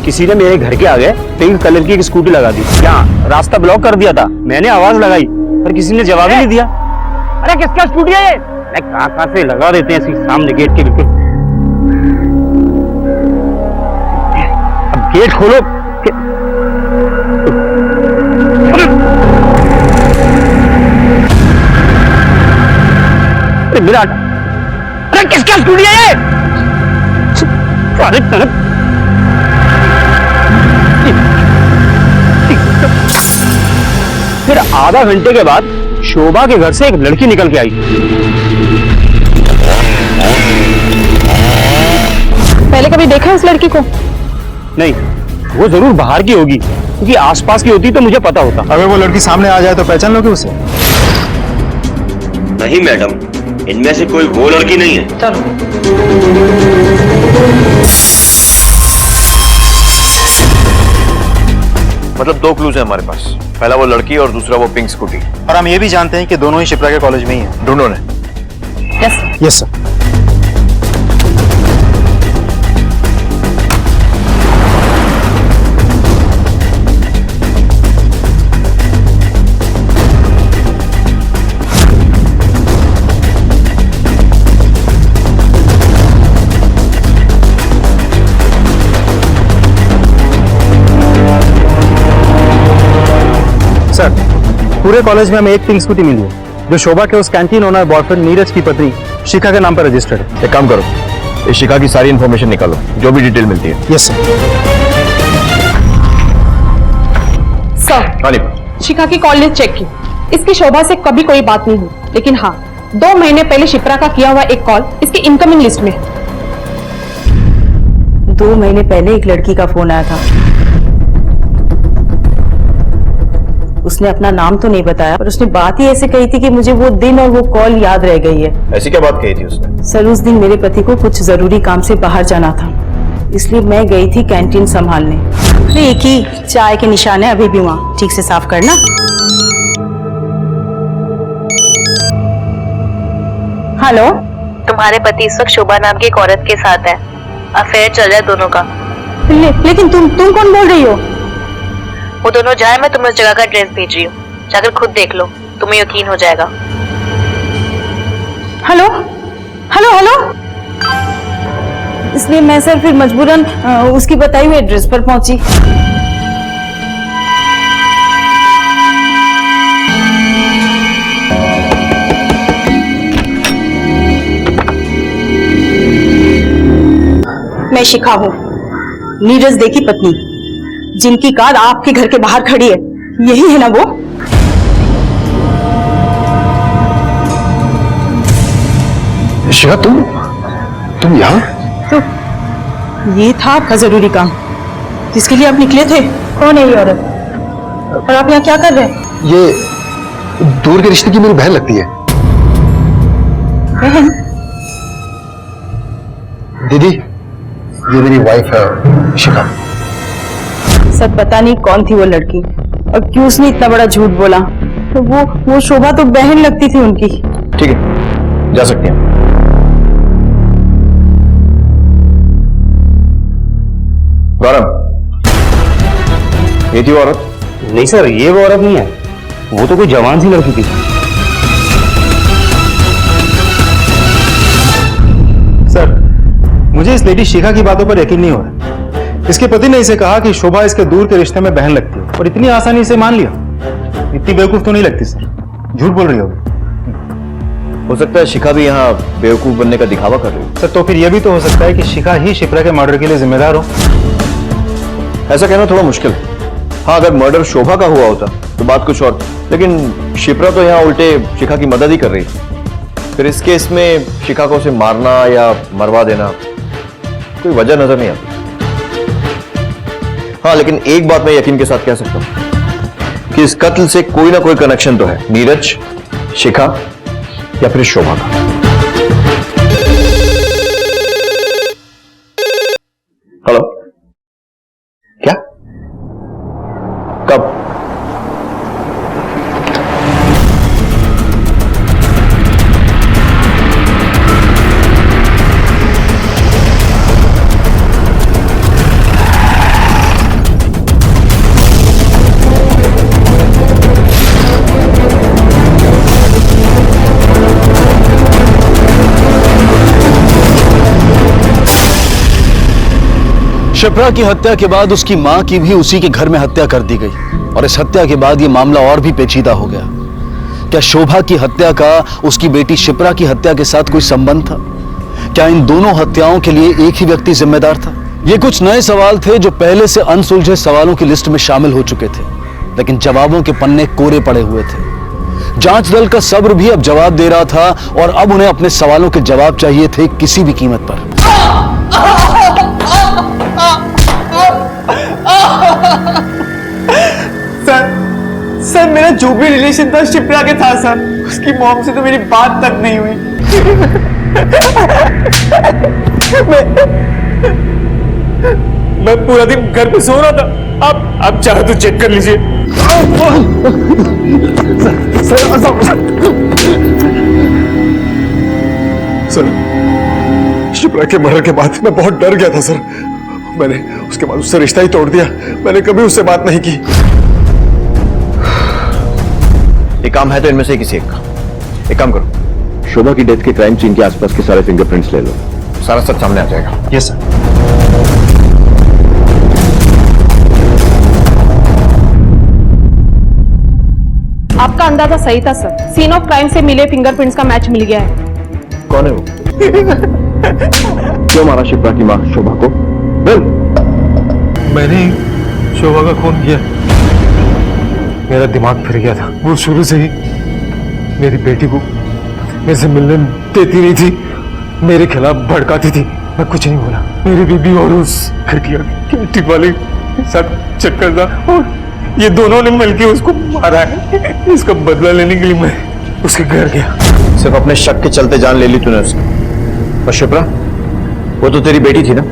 किसी ने मेरे घर के आगे पिंक कलर की एक स्कूटी लगा दी। क्या रास्ता ब्लॉक कर दिया था। मैंने आवाज लगाई पर किसी ने जवाब ही नहीं दिया। अरे किसका स्कूटी है ये? कहाँ से लगा देते हैं सामने गेट के बिल्कुल। अब गेट खोलो। अरे विराट, अरे किसका स्कूटी है ये? अरे फिर आधा घंटे के बाद शोभा के घर से एक लड़की निकल के आई। पहले कभी देखा है उस लड़की को? नहीं, वो जरूर बाहर की होगी, क्योंकि आसपास की होती तो मुझे पता होता। अगर वो लड़की सामने आ जाए तो पहचान लोगे उसे? नहीं मैडम, इनमें से कोई वो लड़की नहीं है। मतलब 2 क्लूज है हमारे पास, पहला वो लड़की और दूसरा वो पिंक स्कूटी। और हम ये भी जानते हैं कि दोनों ही शिप्रा के कॉलेज में ही हैं। ढूंढो ने। Yes sir. सर, पूरे कॉलेज में हमें एक पिंक स्कूटी मिली है जो शोभा के उस कैंटीन ओनर बॉयफ्रेंड नीरज की पत्नी शिखा के नाम पर रजिस्टर्ड है। एक काम करो, इस शिखा की सारी इंफॉर्मेशन निकालो, जो भी डिटेल मिलती है। Yes sir. सर, शिखा की कॉल लिस्ट चेक की। इसकी शोभा से कभी कोई बात नहीं हुई, लेकिन हाँ 2 महीने पहले शिप्रा का किया हुआ एक कॉल इसकी इनकमिंग लिस्ट में। 2 महीने पहले एक लड़की का फोन आया था। उसने अपना नाम तो नहीं बताया, पर उसने बात ही ऐसे कही थी कि मुझे वो दिन और वो कॉल याद रह गई है। ऐसी क्या बात कही थी उसने? सर, उस दिन मेरे पति को कुछ जरूरी काम से बाहर जाना था, इसलिए मैं गई थी कैंटीन संभालने। एक ही चाय के निशान है अभी भी वहाँ, ठीक से साफ करना। हेलो, तुम्हारे पति इस वक्त शोभा नाम की एक औरत के साथ है। अफेयर चल रहा है दोनों का। लेकिन तुम कौन बोल रही हो? वो दोनों जाए, मैं तुम्हें उस जगह का एड्रेस भेज रही हूँ, जाकर खुद देख लो, तुम्हें यकीन हो जाएगा। Hello hello hello. इसलिए मैं सर फिर मजबूरन उसकी बताई हुई एड्रेस पर पहुंची। मैं शिखा हूँ, नीरज दे की पत्नी, जिनकी कार आपके घर के बाहर खड़ी है। यही है ना वो? शिखा, तुम यहाँ? तो ये था आपका जरूरी काम जिसके लिए आप निकले थे। कौन है ये औरत और आप यहाँ क्या कर रहे हैं? ये दूर के रिश्ते की मेरी बहन लगती है। बहन? दीदी, ये मेरी वाइफ है शिखा। सब पता नहीं कौन थी वो लड़की और क्यों उसने इतना बड़ा झूठ बोला। तो वो शोभा तो बहन लगती थी उनकी। ठीक है, जा सकती हैं। गौरव, ये थी वो औरत? नहीं सर, ये वो औरत नहीं है, वो तो कोई जवान सी लड़की थी। सर, मुझे इस लेडी शिखा की बातों पर यकीन नहीं हो रहा। इसके पति ने इसे कहा कि शोभा इसके दूर के रिश्ते में बहन लगती है और इतनी आसानी से मान लिया। इतनी बेवकूफ तो नहीं लगती सर, झूठ बोल रही होगी। हो सकता है शिखा भी यहाँ बेवकूफ बनने का दिखावा कर रही हो। सर, तो फिर यह भी तो हो सकता है कि शिखा ही शिप्रा के मर्डर के लिए जिम्मेदार हो। ऐसा कहना थोड़ा मुश्किल है। हाँ, अगर मर्डर शोभा का हुआ होता तो बात कुछ और, लेकिन शिप्रा तो यहाँ उल्टे शिखा की मदद ही कर रही थी। फिर इस केस में शिखा को उसे मारना या मरवा देना कोई वजह नजर नहीं आती। हाँ, लेकिन एक बात मैं यकीन के साथ कह सकता हूं कि इस कत्ल से कोई ना कोई कनेक्शन तो है, नीरज, शिखा या फिर शोभा का। हेलो, क्या? कब? शिप्रा की हत्या के बाद उसकी मां की भी उसी के घर में हत्या कर दी गई और इस हत्या के बाद यह मामला और भी पेचीदा हो गया। क्या शोभा की हत्या का उसकी बेटी शिप्रा की हत्या के साथ कोई संबंध था? क्या इन दोनों हत्याओं के लिए एक ही व्यक्ति जिम्मेदार था? ये कुछ नए सवाल थे जो पहले से अनसुलझे सवालों की लिस्ट में शामिल हो चुके थे, लेकिन जवाबों के पन्ने कोरे पड़े हुए थे। जांच दल का सब्र भी अब जवाब दे रहा था और अब उन्हें अपने सवालों के जवाब चाहिए थे किसी भी कीमत पर। सर मेरा जो भी रिलेशन था शिप्रा के था सर। उसकी मॉम से तो मेरी बात तक नहीं हुई। मैं पूरा दिन घर पे सो रहा था। आप चाहे तो चेक कर लीजिए। सर, शिप्रा के मर्डर के बाद मैं बहुत डर गया था सर। मैंने उसके बाद उससे रिश्ता ही तोड़ दिया। मैंने कभी उससे बात नहीं की। एक काम है तो इनमें से किसी एक का। एक काम करो, शोभा की डेथ के क्राइम सीन के आसपास के सारे फिंगरप्रिंट्स ले लो। सारा सब सामने आ जाएगा। Yes sir. आपका अंदाजा सही था सर। सीन ऑफ क्राइम से मिले फिंगरप्रिंट्स का मैच मिल गया है। कौन है वो? क्यों मारा शिप्रा की मां शोभा को? बोल। मैंने शोभा का खून किया। मेरा दिमाग फिर गया था। वो शुरू से ही मेरी बेटी को मेरे से मिलने देती नहीं थी, मेरे खिलाफ भड़काती थी। मैं कुछ नहीं बोला। मेरी बीबी और उस खटिया की वाले के साथ चक्कर था और ये दोनों ने मिलकर उसको मारा है। इसका बदला लेने के लिए मैं उसके घर गया। सिर्फ अपने शक के चलते जान ले ली तूने उसकी। और शिप्रा, वो तो तेरी बेटी थी ना,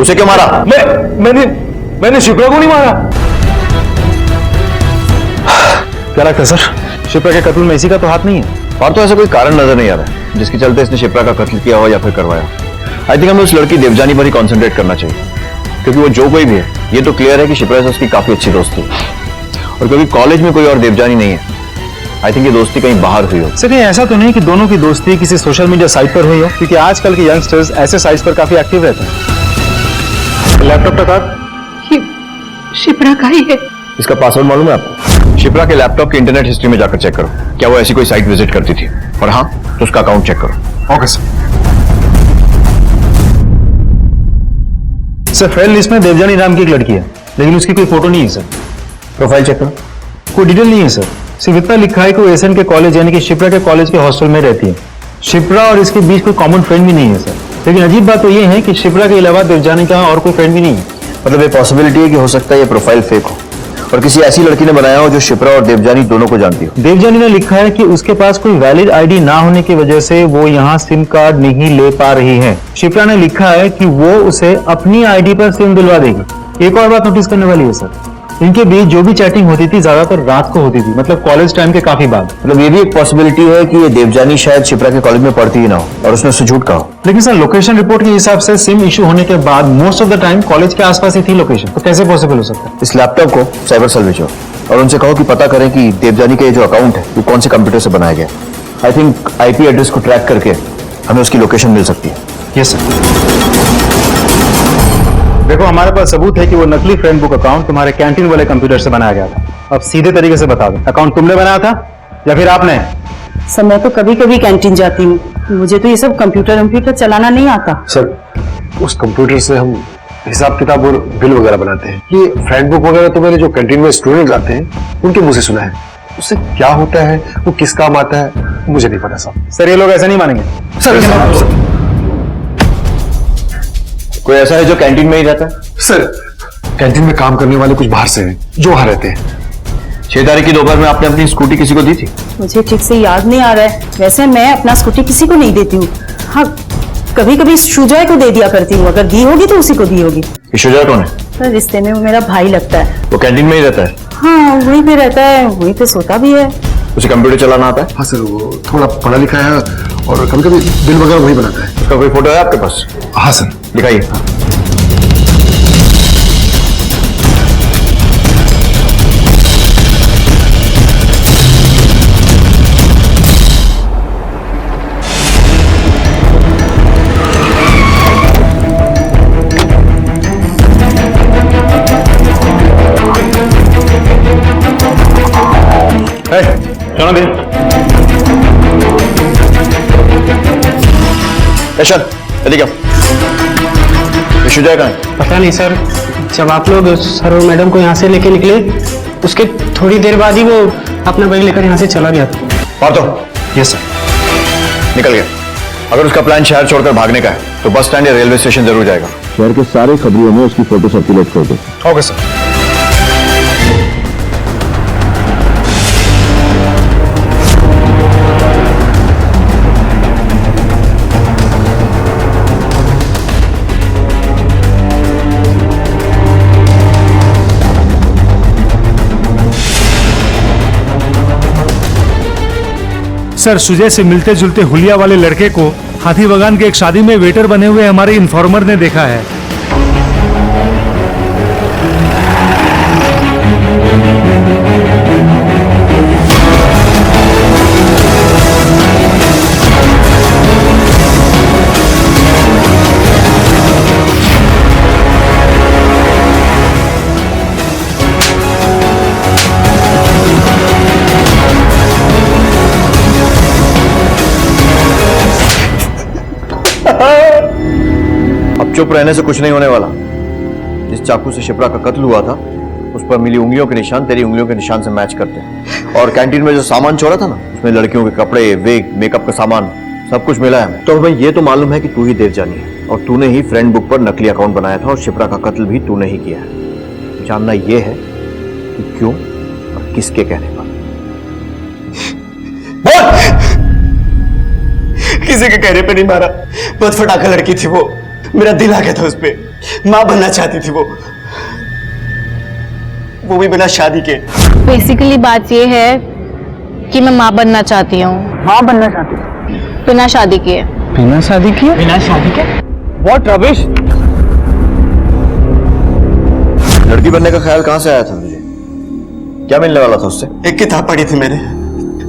उसे क्यों मारा? मैंने शिप्रा को नहीं मारा। क्या लगता है सर, शिप्रा के कत्ल में इसी का तो हाथ नहीं है? और तो ऐसा कोई कारण नजर नहीं आ रहा है जिसके चलते इसने शिप्रा का कत्ल किया हो या फिर करवाया। आई थिंक हमें उस लड़की देवजानी पर ही कॉन्सेंट्रेट करना चाहिए, क्योंकि वो जो कोई भी है ये तो क्लियर है कि शिप्रा से उसकी काफी अच्छी दोस्ती है। और क्योंकि कॉलेज में कोई और देवजानी नहीं है, आई थिंक ये दोस्ती कहीं बाहर हुई हो। सर ये ऐसा तो नहीं कि दोनों की दोस्ती किसी सोशल मीडिया साइट पर हुई हो, क्योंकि आजकल के यंगस्टर्स ऐसे साइट्स पर काफी एक्टिव रहते हैं। लैपटॉप का कार्ड शिप्रा का ही है। इसका पासवर्ड मालूम है आपको? शिप्रा के लैपटॉप की इंटरनेट हिस्ट्री में जाकर चेक करो, क्या वो ऐसी कोई साइट विजिट करती थी, और हाँ तो उसका अकाउंट चेक करो। Okay sir. Sir friend list में देवजानी नाम की एक लड़की है, लेकिन उसकी कोई फोटो नहीं है सर। प्रोफाइल चेक करो। कोई डिटेल नहीं है सर। सिर्फ इतना लिखा है कि वो एसएन के कॉलेज यानी कि शिप्रा के कॉलेज के हॉस्टल में रहती है। शिप्रा और इसके बीच कोई कॉमन फ्रेंड भी नहीं है सर। लेकिन अजीब बात तो ये है कि शिप्रा के अलावा देवजानी का और कोई फ्रेंड भी नहीं है। मतलब ये पॉसिबिलिटी है कि हो सकता है ये प्रोफाइल फेक हो और किसी ऐसी लड़की ने बनाया हो जो शिप्रा और देवजानी दोनों को जानती हो। देवजानी ने लिखा है कि उसके पास कोई वैलिड आईडी ना होने की वजह से वो यहाँ सिम कार्ड नहीं ले पा रही है। शिप्रा ने लिखा है कि वो उसे अपनी आईडी पर सिम दिलवा देगी। एक और बात नोटिस करने वाली है सर, इनके बीच जो भी चैटिंग होती थी ज्यादातर रात को होती थी, मतलब कॉलेज टाइम के काफी बाद। मतलब ये भी एक पॉसिबिलिटी है कि ये देवजानी शायद शिप्रा के कॉलेज में पढ़ती ही ना हो और उसने उससे झूठ कहा हो। लेकिन सर लोकेशन रिपोर्ट के हिसाब से सिम इशू होने के बाद most of the time college के आसपास ही थी लोकेशन, तो कैसे पॉसिबल हो सकता है? इस लैपटॉप को साइबर सेल भेजो और उनसे कहो कि पता करें कि देवजानी का ये जो अकाउंट है वो कौन से कंप्यूटर से बनाया गया। आई थिंक आईपी एड्रेस को ट्रैक करके हमें उसकी लोकेशन मिल सकती है। Yes sir. देखो हमारे पास सबूत है कि वो नकली फ्रेंड बुक अकाउंट तुम्हारे कैंटीन वाले कंप्यूटर से बनाया गया था। अब सीधे तरीके से बता दो, अकाउंट तुमने बनाया था या फिर आपने? सर मैं तो कभी कभी कैंटीन जाती हूँ, मुझे तो ये सब कंप्यूटर चलाना नहीं आता। सर उस कंप्यूटर से हम हिसाब किताब और बिल वगैरह बनाते हैं। ये फ्रेंड बुक वगैरह तो मैंने जो कैंटीन में स्टूडेंट आते हैं उनके मुंह से सुना है। उससे क्या होता है, वो किस काम आता है, मुझे नहीं पता साहब। सर ये लोग ऐसा नहीं मानेंगे। सर कोई ऐसा है जो कैंटीन में ही रहता है? सर कैंटीन में काम करने वाले कुछ बाहर से हैं जो वहां रहते हैं। 6 तारीख की दोपहर में आपने अपनी स्कूटी किसी को दी थी? मुझे ठीक से याद नहीं आ रहा है। वैसे मैं अपना स्कूटी किसी को नहीं देती हूँ। हाँ कभी कभी सुजय को दे दिया करती हूँ, अगर दी होगी तो उसी को दी होगी। ये शुजा कौन है? सर रिश्ते में वो मेरा भाई लगता है। वो कैंटीन में ही रहता है? हाँ वहीं पे रहता है, वहीं पे सोता भी है। उसे कंप्यूटर चलाना आता है? हाँ सर, वो थोड़ा पढ़ा लिखा है और कभी कभी बिल वगैरह वही बनाता है। उसका कोई फोटो है आपके पास? हाँ सर। दिखाइए। सुनो दे। यशवंत, यदि क्या शुजा कहाँ है? पता नहीं सर, जब आप लोग सर और मैडम को यहाँ से लेके निकले उसके थोड़ी देर बाद ही वो अपना बैग लेकर यहाँ से चला गया था। Partho, yes sir. निकल गया। अगर उसका प्लान शहर छोड़कर भागने का है तो बस स्टैंड या रेलवे स्टेशन जरूर जाएगा। शहर के सारे खबरियों में उसकी फोटो सर्कुलेट कर दो। Okay sir. सर, सुजय से मिलते जुलते हुलिया वाले लड़के को हाथी बगान के एक शादी में वेटर बने हुए हमारे इन्फॉर्मर ने देखा है। अब चुप रहने से कुछ नहीं होने वाला। जिस चाकू से शिप्रा का कत्ल हुआ था उस पर मिली उंगलियों के निशान तेरी उंगलियों के निशान से मैच करते हैं। और कैंटीन में जो सामान छोड़ा था ना, उसमें लड़कियों के कपड़े, वेग, मेकअप का सामान सब कुछ मिला है। तो हमें ये तो मालूम है कि तू ही देवजानी है और तूने ही फ्रेंड बुक पर नकली अकाउंट बनाया था और शिप्रा का कत्ल भी तूने ही किया है। जानना यह है कि क्यों और किसके कहने पर। किसी के कहने पे नहीं मारा, बहुत फटाका लड़की थी वो, मेरा दिल आ गया था उस पे। मां बनना चाहती थी वो भी बिना शादी के। बेसिकली बात ये है कि मैं माँ बनना चाहती हूँ। माँ बनना चाहती हूँ बिना शादी किए। बिना शादी किए? बिना शादी के? What rubbish! लड़की बनने का ख्याल कहां से आया था तुझे? क्या मिलने वाला था उससे? एक किताब पढ़ी थी मैंने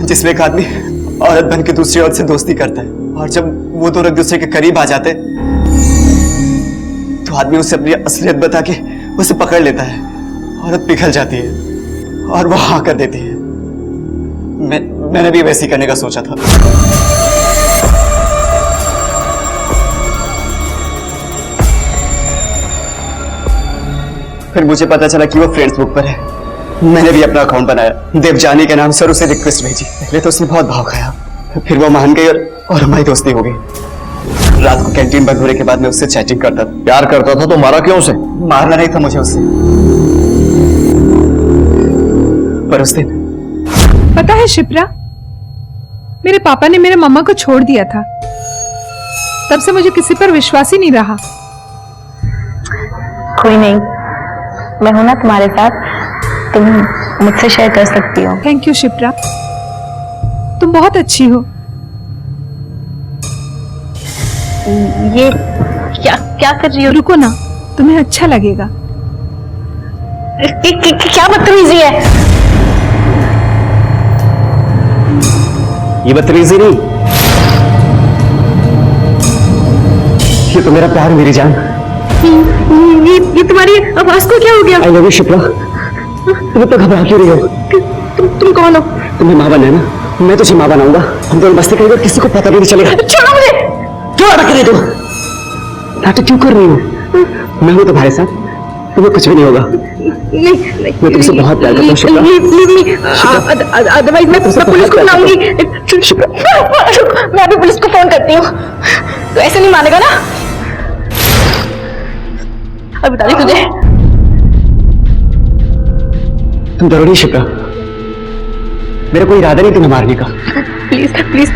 जिसमें एक आदमी औरत बन के दूसरी औरत से दोस्ती करता है और जब वो दोनों एक दूसरे के करीब आ जाते तो आदमी उसे अपनी असलियत बता के उसे पकड़ लेता है। औरत पिघल जाती है और वो हाँ कर देती है। मैंने भी वैसे ही करने का सोचा था। फिर मुझे पता चला कि वो फ्रेंड्स बुक पर है। मैंने भी अपना अकाउंट बनाया, देवजानी के नाम से, और उसे रिक्वेस्ट भेजी। पहले तो उसने बहुत भाव खाया, फिर वो मान गई और हमारी दोस्ती हो गई। रात को कैंटीन बंद होने के बाद मैं उससे चैटिंग करता था। प्यार करता था तो मारा क्यों उसे? मारना नहीं था मुझे उससे, पर उस दिन पता है शिप्रा, मेरे पापा ने मेरे मम्मा को छोड़ दिया था। तब से मुझे किसी पर विश्वास ही नहीं रहा। कोई नहीं, मैं हूं ना तुम्हारे साथ, तुम मुझसे शेयर कर सकती हो। थैंक यू शिप्रा, तुम बहुत अच्छी हो। ये क्या क्या कर रही हो? रुको ना, तुम्हें अच्छा लगेगा। क्या बदतमीजी है? ये बदतमीजी नहीं, ये तो मेरा प्यार, मेरी जान। ये तुम्हारी आवाज को क्या हो गया? I love you Shipra. तुम इतना घबरा क्यों रही हो? तुम कौन हो? तुम्हें माँ बनना है ना, मैं तुझे माँ बनाऊंगा। हम दोनों बस्ती करेंगे, किसी को पता भी नहीं चलेगा। छोड़ो मुझे। क्यों अटक रही तुम? नाटक क्यों कर रही हो? मैं हूं तुम्हारे साथ, तुम्हें कुछ भी नहीं होगा। नहीं, मैं तुमसे बहुत प्यार करता हूँ शिप्रा। अदरवाइज मैं पुलिस को बुलाऊंगी। मैं भी पुलिस को फोन करती हूँ। तो ऐसे नहीं मानेगा ना? अब बता दी तुझे। तुम डरो नहीं शिप्रा, मेरा कोई इरादा नहीं तुम्हें मारने का। प्लीज प्लीज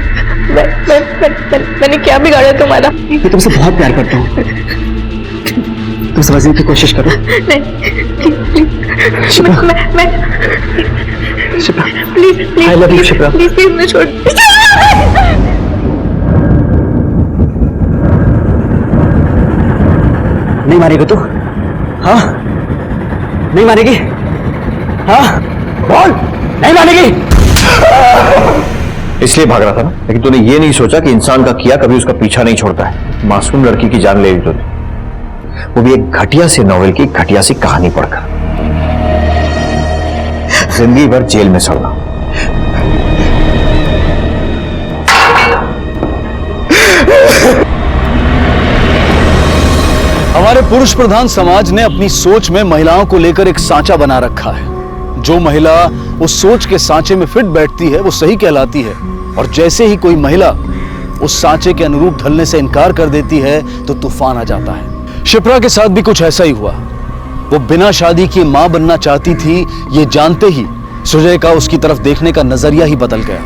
मैंने क्या बिगाड़ा तुम्हारा? मैं तुमसे बहुत प्यार करता हूँ, तुम समझने की कोशिश करो। नहीं, मैं Shipra, please I love you, Shipra. Please मुझे छोड़। नहीं मारेगी तू? हाँ, नहीं मारेगी? हाँ, बोल, नहीं मारेगी? इसलिए भाग रहा था ना, लेकिन तूने ये नहीं सोचा कि इंसान का किया कभी उसका पीछा नहीं छोड़ता है। मासूम लड़की की जान ले ली तूने, वो भी एक घटिया से नॉवेल की घटिया सी कहानी पढ़कर। जिंदगी भर जेल में सड़ना। हमारे पुरुष प्रधान समाज ने अपनी सोच में महिलाओं को लेकर एक सांचा बना रखा है। जो महिला उस सोच के सांचे में फिट बैठती है वो सही कहलाती है, और जैसे ही कोई महिला उस सांचे के अनुरूप ढलने से इनकार कर देती है तो तूफान आ जाता है। शिप्रा के साथ भी कुछ ऐसा ही हुआ। वो बिना शादी की मां बनना चाहती थी, ये जानते ही सुजय का उसकी तरफ देखने का नजरिया ही बदल गया।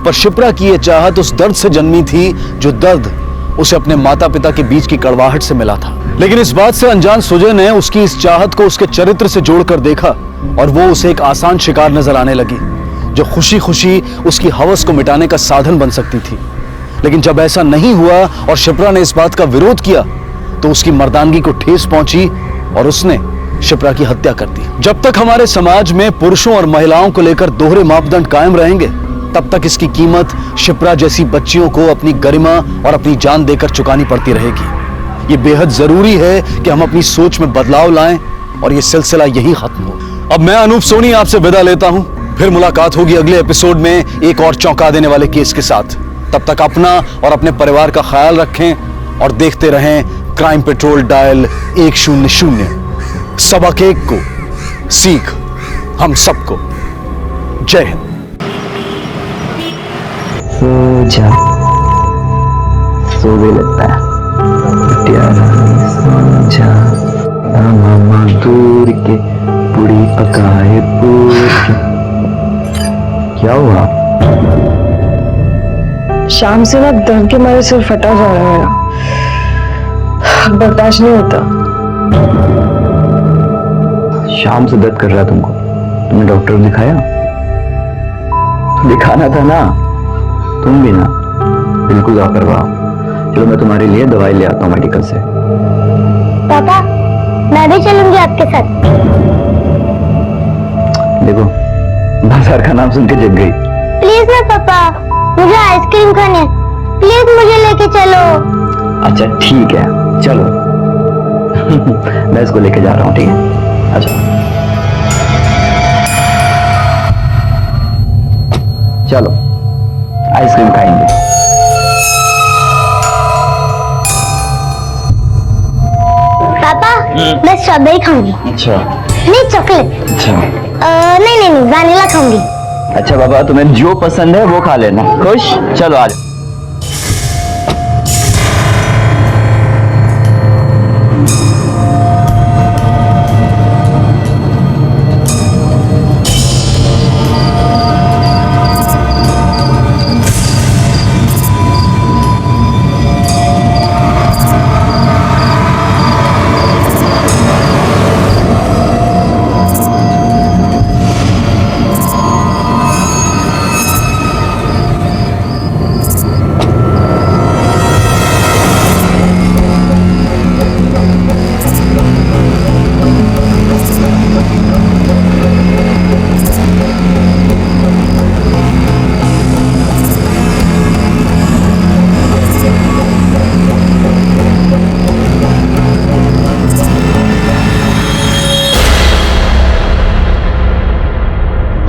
पर शिप्रा की यह चाहत उस दर्द से जन्मी थी जो दर्द उसे अपने माता पिता के बीच की कड़वाहट से मिला था। लेकिन इस बात से अनजान सुजय ने उसकी इस चाहत को उसके चरित्र से जोड़कर देखा, और वो उसे एक आसान शिकार नजर आने लगी जो खुशी खुशी उसकी हवस को मिटाने का साधन बन सकती थी। लेकिन जब ऐसा नहीं हुआ और शिप्रा ने इस बात का विरोध किया तो उसकी मर्दानगी को ठेस पहुंची और उसने शिप्रा की हत्या कर दी। जब तक हमारे समाज में पुरुषों और महिलाओं को लेकर दोहरे मापदंड कायम रहेंगे, तब तक इसकी कीमत शिप्रा जैसी बच्चियों को अपनी गरिमा और अपनी जान देकर चुकानी पड़ती रहेगी। ये बेहद जरूरी है कि हम अपनी सोच में बदलाव लाएं और ये सिलसिला यही खत्म हो। अब मैं अनूप सोनी आपसे विदा लेता हूं, फिर मुलाकात होगी अगले एपिसोड में एक और चौंका देने वाले केस के साथ। तब तक अपना और अपने परिवार का ख्याल रखें और देखते रहें क्राइम पेट्रोल डायल 100। सबक एक को सीख हम सबको। जय हिंद। सो जा, सो भी लगता है प्यारा, सो जा, मामा दूर के पूरी पकाए पूर के। क्या हुआ? शाम से ना दर्द के मारे सिर फटा जा रहा है मेरा, बर्दाश्त नहीं होता। शाम से दर्द कर रहा है तुमको? तुमने डॉक्टर को दिखाया? तो दिखाना था ना, तुम भी ना बिल्कुल लापरवाह। चलो मैं तुम्हारे लिए दवाई ले आता हूँ मेडिकल से। पापा मैं भी चलूंगी आपके साथ। देखो बाजार का नाम सुन के जग गई। प्लीज ना पापा, मुझे आइसक्रीम खानी है, प्लीज मुझे लेके चलो। अच्छा ठीक है चलो। मैं इसको लेके जा रहा हूँ, ठीक है? अच्छा चलो आइसक्रीम खाएंगे। पापा मैं स्ट्रॉबेरी खाऊंगी। अच्छा नहीं चॉकलेट। अच्छा नहीं वैनिला खाऊंगी। अच्छा बाबा, तुम्हें जो पसंद है वो खा लेना। खुश? चलो आ जाओ।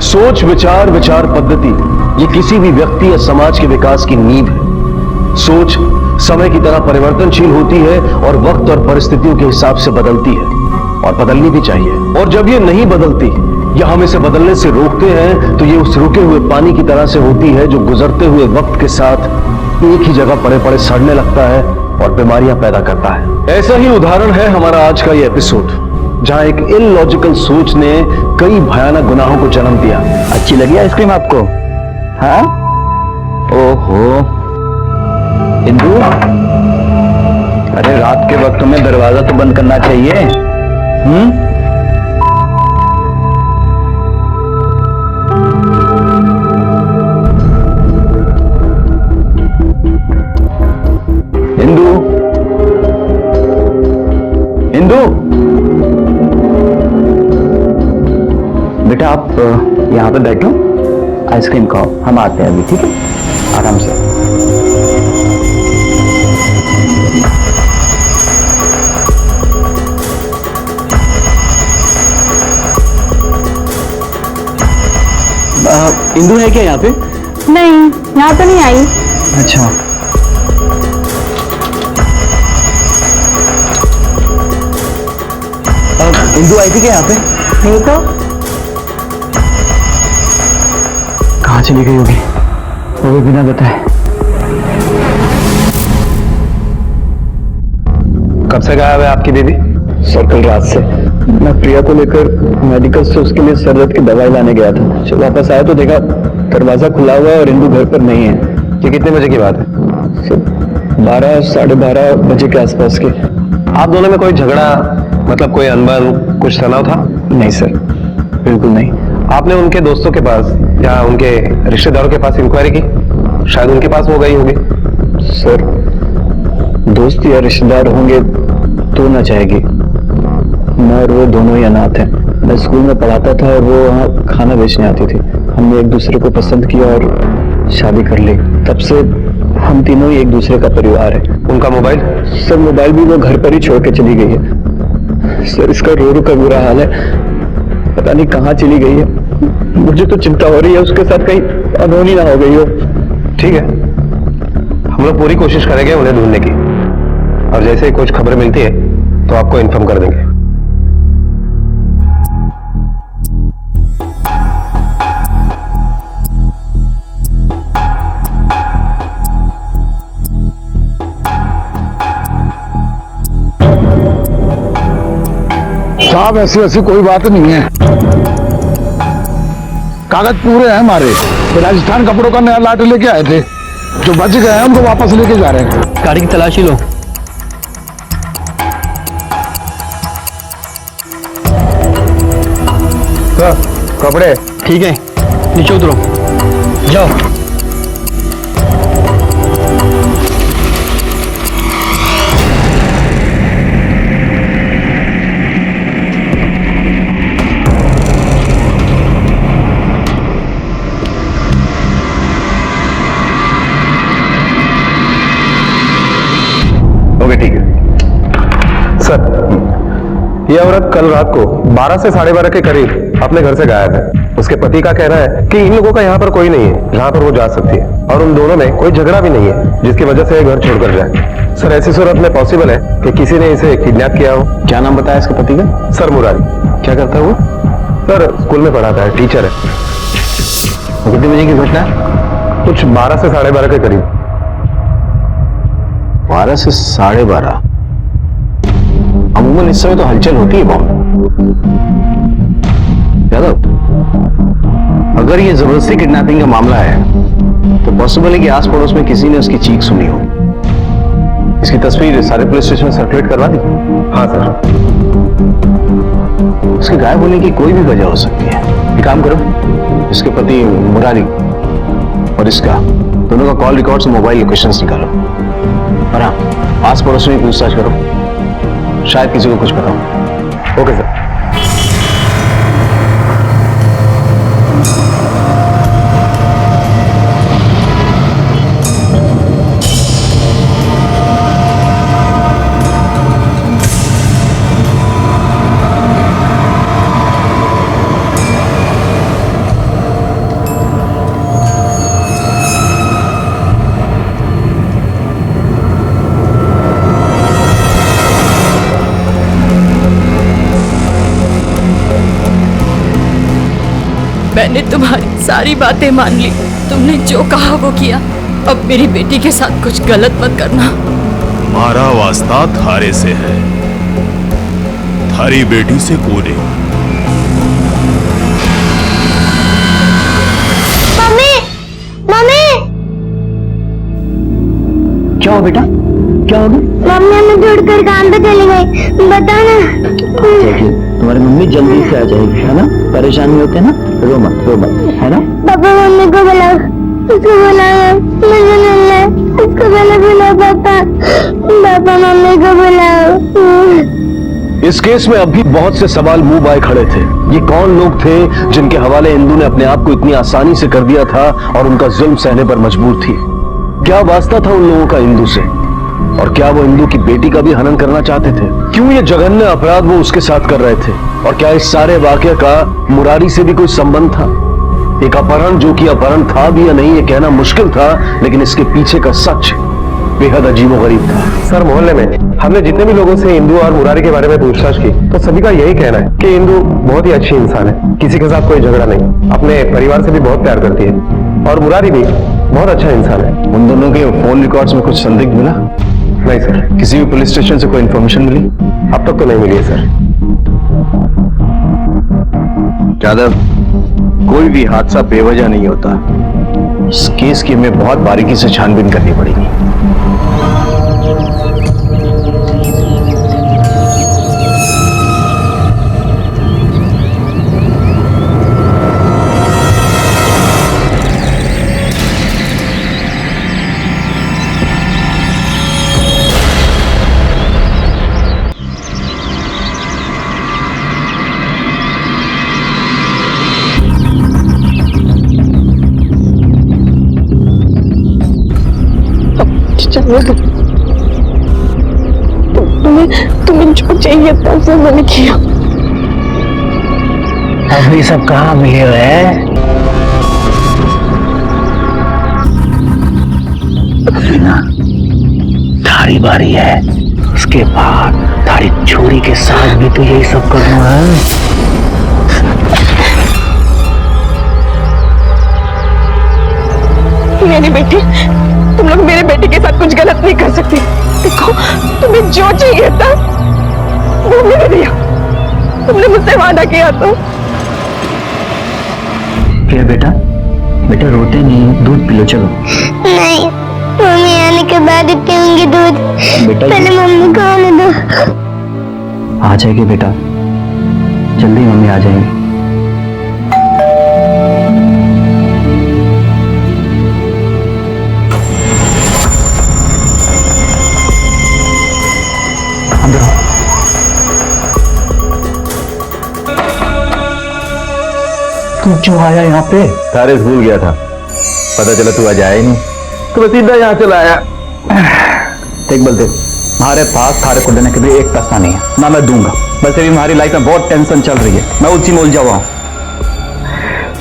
सोच विचार विचार पद्धति ये किसी भी व्यक्ति या समाज के विकास की नींव है। सोच समय की तरह परिवर्तनशील होती है और वक्त और परिस्थितियों के हिसाब से बदलती है, और बदलनी भी चाहिए। और जब ये नहीं बदलती या हम इसे बदलने से रोकते हैं तो ये उस रुके हुए पानी की तरह से होती है जो गुजरते हुए वक्त के साथ एक ही जगह पड़े पड़े सड़ने लगता है और बीमारियां पैदा करता है। ऐसा ही उदाहरण है हमारा आज का ये एपिसोड, जहां एक इलॉजिकल सोच ने कई भयानक गुनाहों को जन्म दिया। अच्छी लगी आइसक्रीम आपको? हाँ ओहो इंदु, अरे रात के वक्त में दरवाजा तो बंद करना चाहिए। इंदु, इंदु, बेटा आप यहाँ पे बैठो, आइसक्रीम खाओ, हम आते हैं अभी, ठीक है? आराम से। इंदु है क्या यहाँ पे? नहीं, यहाँ तो नहीं आई। अच्छा, इंदु आई थी क्या यहाँ पे? नहीं तो। कहाँ चली गई होगी वो भी बिना बताए? कब से गायब है आपकी बेबी? सर कल रात से। मैं प्रिया को लेकर मेडिकल से उसके लिए सर दर्द की दवाई लाने गया था। जब वापस आया तो देखा दरवाजा खुला हुआ है और इंदु घर पर नहीं है। ये कितने बजे की बात है? 12 साढ़े 12 बजे के आसपास के। आप दोनों में कोई झगड़ा, मतलब कोई अनबन, कुछ तनाव था? नहीं सर, बिल्कुल नहीं। आपने उनके दोस्तों के पास या उनके रिश्तेदारों के पास इंक्वायरी की? शायद उनके पास वो गई होगी। सर दोस्त या रिश्तेदार होंगे तो ना चाहेगी। मैं और वो दोनों ही अनाथ हैं। मैं स्कूल में पढ़ाता था और वो वहाँ खाना बेचने आती थी। हमने एक दूसरे को पसंद किया और शादी कर ली। तब से हम तीनों ही एक दूसरे का परिवार है। उनका मोबाइल? सर मोबाइल भी वो घर पर ही छोड़ के चली गई है। सर इसका रो रो का बुरा हाल है, पता नहीं कहाँ चली गई है। मुझे तो चिंता हो रही है उसके साथ कहीं अनहोनी ना हो गई हो। ठीक है, हम लोग पूरी कोशिश करेंगे उन्हें ढूंढने की, और जैसे ही कुछ खबर मिलती है तो आपको इन्फॉर्म कर देंगे। साहब ऐसी वैसी कोई बात नहीं है, कागज पूरे हैं हमारे। राजस्थान कपड़ों का नया लाट लेके आए थे, जो बच गए हैं उनको वापस लेके जा रहे हैं। गाड़ी की तलाशी लो। कपड़े ठीक है, नीचे उतरो, जाओ। ओके ठीक है सर। ये औरत कल रात को 12 से 12:30 के करीब अपने घर से गायब है। उसके पति का कहना है कि इन लोगों का यहाँ पर कोई नहीं है जहाँ पर वो जा सकती है, और उन दोनों में कोई झगड़ा भी नहीं है जिसकी वजह से ये घर छोड़कर जाए। सर ऐसी सूरत में पॉसिबल है कि किसी ने इसे किडनैप किया हो। क्या नाम बताया इसके पति का? सर मुरारी। क्या करता है वो? सर स्कूल में पढ़ाता है, टीचर है। कितने बजे की घटना है? कुछ 12 से 12:30 के करीब। 12 से 12:30। अमूमन इस समय तो हलचल होती है बहुत। यादव, अगर ये जबरदस्ती किडनैपिंग का मामला है तो पॉसिबल है कि आस पड़ोस में किसी ने उसकी चीख सुनी हो। इसकी तस्वीर सारे पुलिस स्टेशन में सर्कुलेट करवा दी? हाँ सर। उसके गायब होने की कोई भी वजह हो सकती है। एक काम करो, इसके पति मुरारी और इसका दोनों का कॉल रिकॉर्ड से मोबाइल लोकेशंस निकालो, और हाँ आस पड़ोस में पूछताछ करो, शायद किसी को कुछ पता हो। Okay sir. मैंने तुम्हारी सारी बातें मान ली, तुमने जो कहा वो किया। अब मेरी बेटी के साथ कुछ गलत मत करना। हमारा वास्ता थारे से है, थारी बेटी से कोने। मम्मी, मम्मी, क्या हो गया? मम्मी हमें छोड़कर काम पे चली गई, बता ना। देखिए तुम्हारी मम्मी जल्दी से आ जाएगी, है ना? परेशान नहीं होते ना? रो मत, है ना? पापा मम्मी को बुलाओ, उसको बुलाओ, मुझे मिलना है, उसको पहले बुलाओ पापा, पापा मम्मी को बुलाओ। इस केस में अभी बहुत से सवाल मुंह बाए खड़े थे। ये कौन लोग थे जिनके हवाले इंदु ने अपने आप को इतनी आसानी से कर दिया था और उनका जुल्म सहने पर मजबूर थी? क्या वास्ता था उन लोगों का इंदु से? और क्या वो इंदु की बेटी का भी हनन करना चाहते थे? क्यों ये जघन्य अपराध वो उसके साथ कर रहे थे? और क्या इस सारे वाकये का मुरारी से भी कोई संबंध था? एक अपहरण जो कि अपहरण था भी या नहीं ये कहना मुश्किल था, लेकिन इसके पीछे का सच बेहद अजीबोगरीब था। सर मोहल्ले में हमने जितने भी लोगों से इंदु और मुरारी के बारे में पूछताछ की तो सभी का यही कहना है कि इंदु बहुत ही अच्छी इंसान है, किसी के साथ कोई झगड़ा नहीं, अपने परिवार से भी बहुत प्यार करती है, और मुरारी भी बहुत अच्छा इंसान है। उन दोनों के फोन रिकॉर्ड्स में कुछ संदिग्ध मिला? नहीं सर। किसी भी पुलिस स्टेशन से कोई इन्फॉर्मेशन मिली? अब तक तो नहीं मिली है सर। यादव, कोई भी हादसा बेवजह नहीं होता। इस केस की हमें बहुत बारीकी से छानबीन करनी पड़ेगी। तुम्हें जो चाहिए था वो मैंने किया। अब ये सब कहाँ मिले हुए हैं? थारी बारी है, उसके बाद थारी छुरी के साथ भी तो यही सब करना है। मेरी बेटी, तुम लोग मेरे बेटे के साथ कुछ गलत नहीं कर सकते। देखो, तुम्हें जो चाहिए था वो मैंने दिया, तुमने मुझसे वादा किया तो। क्या बेटा, बेटा रोते नहीं, दूध पी लो। चलो। नहीं, मम्मी आने के बाद ही पीऊंगी दूध, पहले मम्मी को आने दो। आ जाएगी बेटा, जल्दी मम्मी आ जाएंगी। तू क्यों आया यहाँ पे? तारे भूल गया था, पता चला तू आज आया ही नहीं, तो मैं सीधा यहाँ चला आया। देख बलदेव, हमारे पास थारे को देने के लिए एक पैसा नहीं है, ना मैं दूंगा। वैसे भी हमारी लाइफ में बहुत टेंशन चल रही है, मैं उसी में उलझा हुआ हूँ।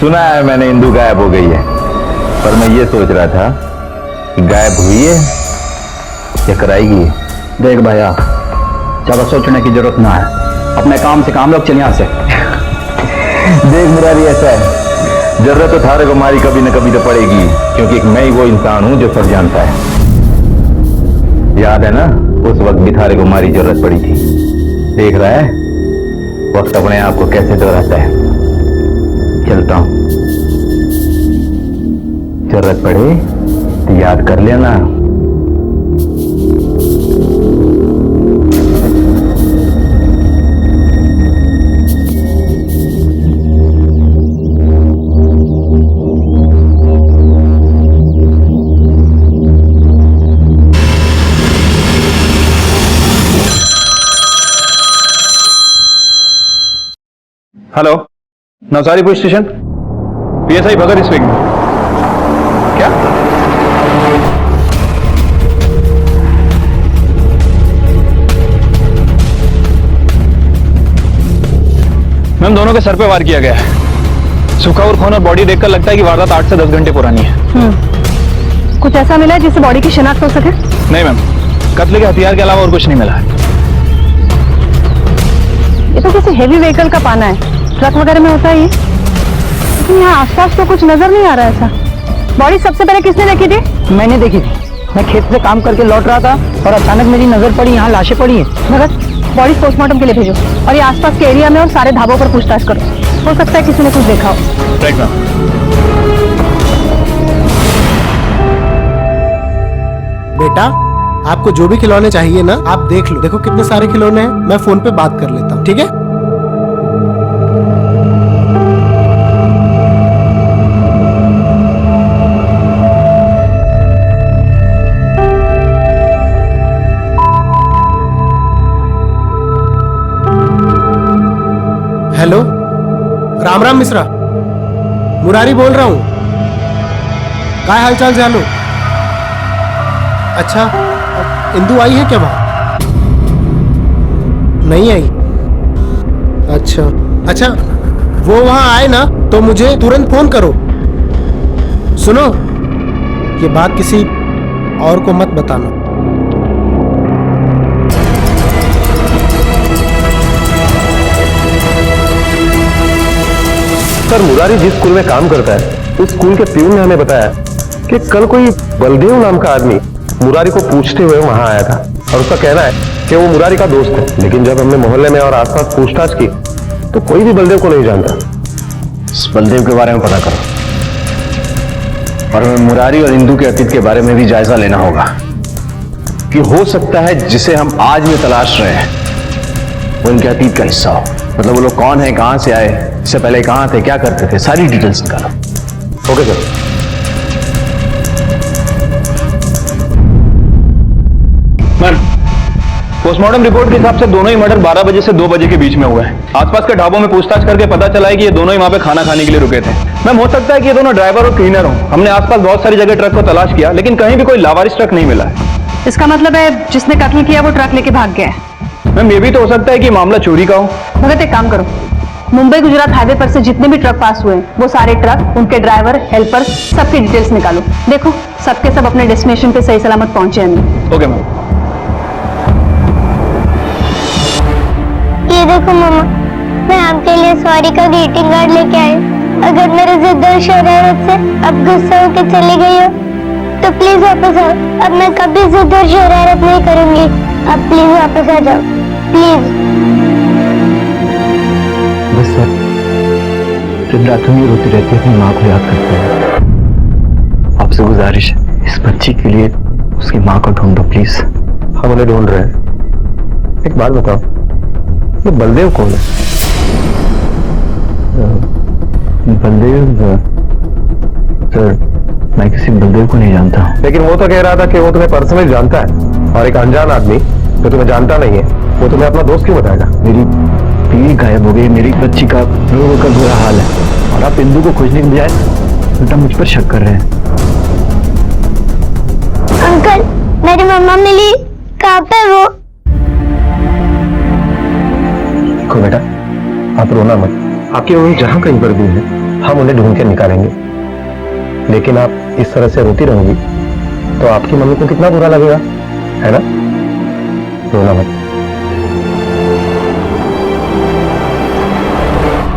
सुना है मैंने इंदु गायब हो गई है, पर मैं ये सोच रहा था कि गायब हुई है या कराएगी। देख भैया, ज्यादा सोचने की जरूरत ना है, अपने काम से काम लोग चल यहाँ से। देख मुरारी, ऐसा है, जरूरत तो थारे को हमारी कभी न कभी तो पड़ेगी, क्योंकि मैं ही वो इंसान हूं जो सब जानता है। याद है ना, उस वक्त भी थारे को हमारी जरूरत पड़ी थी। देख रहा है वक्त अपने आप को कैसे दोहराता है। चलता हूं, जरूरत पड़े तो याद कर लेना। Hello, Navsari police station, PSI Bhagat speaking. क्या? मैम, दोनों के सर पे वार किया गया है। सूखा और खून और बॉडी देखकर लगता है कि वारदात 8 से 10 घंटे पुरानी है। कुछ ऐसा मिला है जिससे बॉडी की शिनाख्त हो सके? नहीं मैम, कत्ल के हथियार के अलावा और कुछ नहीं मिला है। ये तो किसी हेवी व्हीकल का पाना है, ट्रक वगैरह में होता है ये, लेकिन यहाँ आसपास तो कुछ नजर नहीं आ रहा ऐसा। बॉडी सबसे पहले किसने देखी थी? मैंने देखी थी, मैं खेत से काम करके लौट रहा था और अचानक मेरी नजर पड़ी, यहाँ लाशें पड़ी हैं। भगत, बॉडी पोस्टमार्टम के लिए भेजो और ये आसपास के एरिया में और सारे ढाबों पर पूछताछ करो, हो सकता है किसी ने कुछ देखा हो। Right ma'am. बेटा, आपको जो भी खिलौने चाहिए ना, आप देख लो। देखो कितने सारे खिलौने हैं, मैं फोन पे बात कर लेता हूँ, ठीक है? हेलो, राम राम मिश्रा, मुरारी बोल रहा हूँ। क्या हालचाल जानो? अच्छा, इंदु आई है क्या वहां? नहीं आई? अच्छा, वो वहां आए ना तो मुझे तुरंत फोन करो। सुनो, ये बात किसी और को मत बताना। सर, मुरारी जिस स्कूल में काम करता है, उस स्कूल के प्यून ने हमें बताया कि कल कोई बलदेव नाम का आदमी मुरारी को पूछते हुए वहां आया था और उसका कहना है कि वो मुरारी का दोस्त है। लेकिन जब हमने मोहल्ले में और आसपास पूछताछ की तो कोई भी बलदेव को नहीं जानता। इस बलदेव के बारे में पता करो और हमें मुरारी और इंदु के अतीत के बारे में भी जायजा लेना होगा कि हो सकता है जिसे हम आज में तलाश रहे हैं वो इनके अतीत का हिस्सा हो। मतलब वो लोग कौन है, कहां से आए, इससे पहले कहां थे, क्या करते थे, सारी डिटेल्स निकालो। Okay sir. Ma'am, postmortem report के हिसाब से दोनों ही मर्डर 12 बजे से 2 बजे के बीच में हुए हैं। आसपास के ढाबों में पूछताछ करके पता चला है कि ये दोनों ही वहां पे खाना खाने के लिए रुके थे। मैम, हो सकता है कि ये दोनों ड्राइवर और क्लीनर हों। हमने आसपास बहुत सारी जगह ट्रक को तलाश किया लेकिन कहीं भी कोई लावारिस ट्रक नहीं मिला है। इसका मतलब है जिसने कत्ल किया वो ट्रक लेके भाग गया है। मैम, ये भी तो हो सकता है कि मामला चोरी का हो। भगत, एक काम करो, मुंबई गुजरात हाईवे पर से जितने भी ट्रक पास हुए हैं वो सारे ट्रक, उनके ड्राइवर, हेल्पर, सबकी डिटेल्स निकालो। देखो सबके सब अपने डेस्टिनेशन पे सही सलामत पहुंचे हैं नहीं। Okay ma'am. ये देखो मम्मा, मैं आपके लिए सॉरी का ग्रीटिंग कार्ड लेके आई। अगर मेरे जिद और शरारत से अब गुस्सा होकर चली गई हो तो प्लीज वापस आओ। अब मैं कभी जिद और शरारत नहीं करूंगी। अब प्लीज वापस आ जाओ, प्लीज। बस सर, दिन रात में रोती रहती है, अपनी माँ को याद करते हैं। आपसे गुजारिश है, इस बच्ची के लिए उसकी माँ को ढूंढो प्लीज। हम उन्हें ढूंढ रहे हैं। एक बात बताओ, ये बलदेव कौन है? बलदेव? सर, मैं किसी बलदेव को नहीं जानता। लेकिन वो तो कह रहा था कि वो तुम्हें पर्सनली जानता है और एक अनजान आदमी जो तुम्हें जानता नहीं है वो तुम्हें अपना दोस्त क्यों बताएगा? मेरी बीवी गायब हो गई, मेरी बच्ची का रो कर बुरा हाल है और आप इंदु को खोजने के बजाय उल्टा मुझ पर शक कर रहे हैं। अंकल, मेरी मम्मा मिली, कहाँ पे वो? देखो बेटा, आप रोना मत। आपकी मम्मी जहां कहीं पर भी है हम उन्हें ढूंढ के निकालेंगे। लेकिन आप इस तरह से रोती रहोगी तो आपकी मम्मी को कितना बुरा लगेगा, है ना? रोना मत।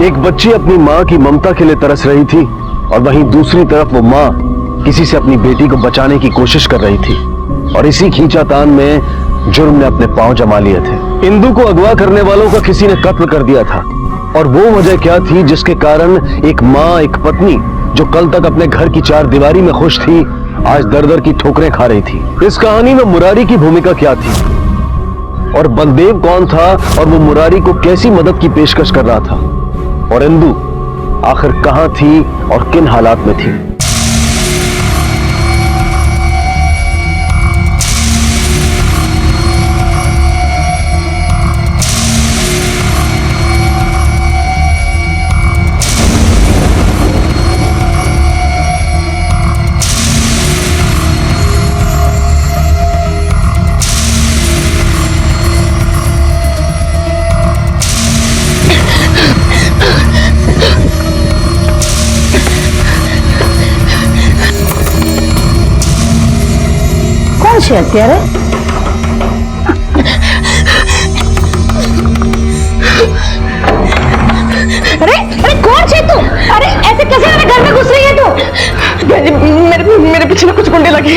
एक बच्ची अपनी माँ की ममता के लिए तरस रही थी और वहीं दूसरी तरफ वो माँ किसी से अपनी बेटी को बचाने की कोशिश कर रही थी और इसी खींचातान में जुर्म ने अपने पांव जमा लिए थे। इंदु को अगवा करने वालों का किसी ने कत्ल कर दिया था और वो वजह क्या थी जिसके कारण एक माँ, एक पत्नी जो कल तक अपने घर की चार दीवारी में खुश थी, आज दर दर की ठोकरें खा रही थी। इस कहानी में मुरारी की भूमिका क्या थी और बलदेव कौन था और वो मुरारी को कैसी मदद की पेशकश कर रहा था और इंदु आखिर कहां थी और किन हालात में थी? છે અત્યારે? अरे अरे कौन है तू? अरे ऐसे कैसे मेरे घर में घुस रही है तू? मेरे पीछे ना कुछ गुंडे लगे।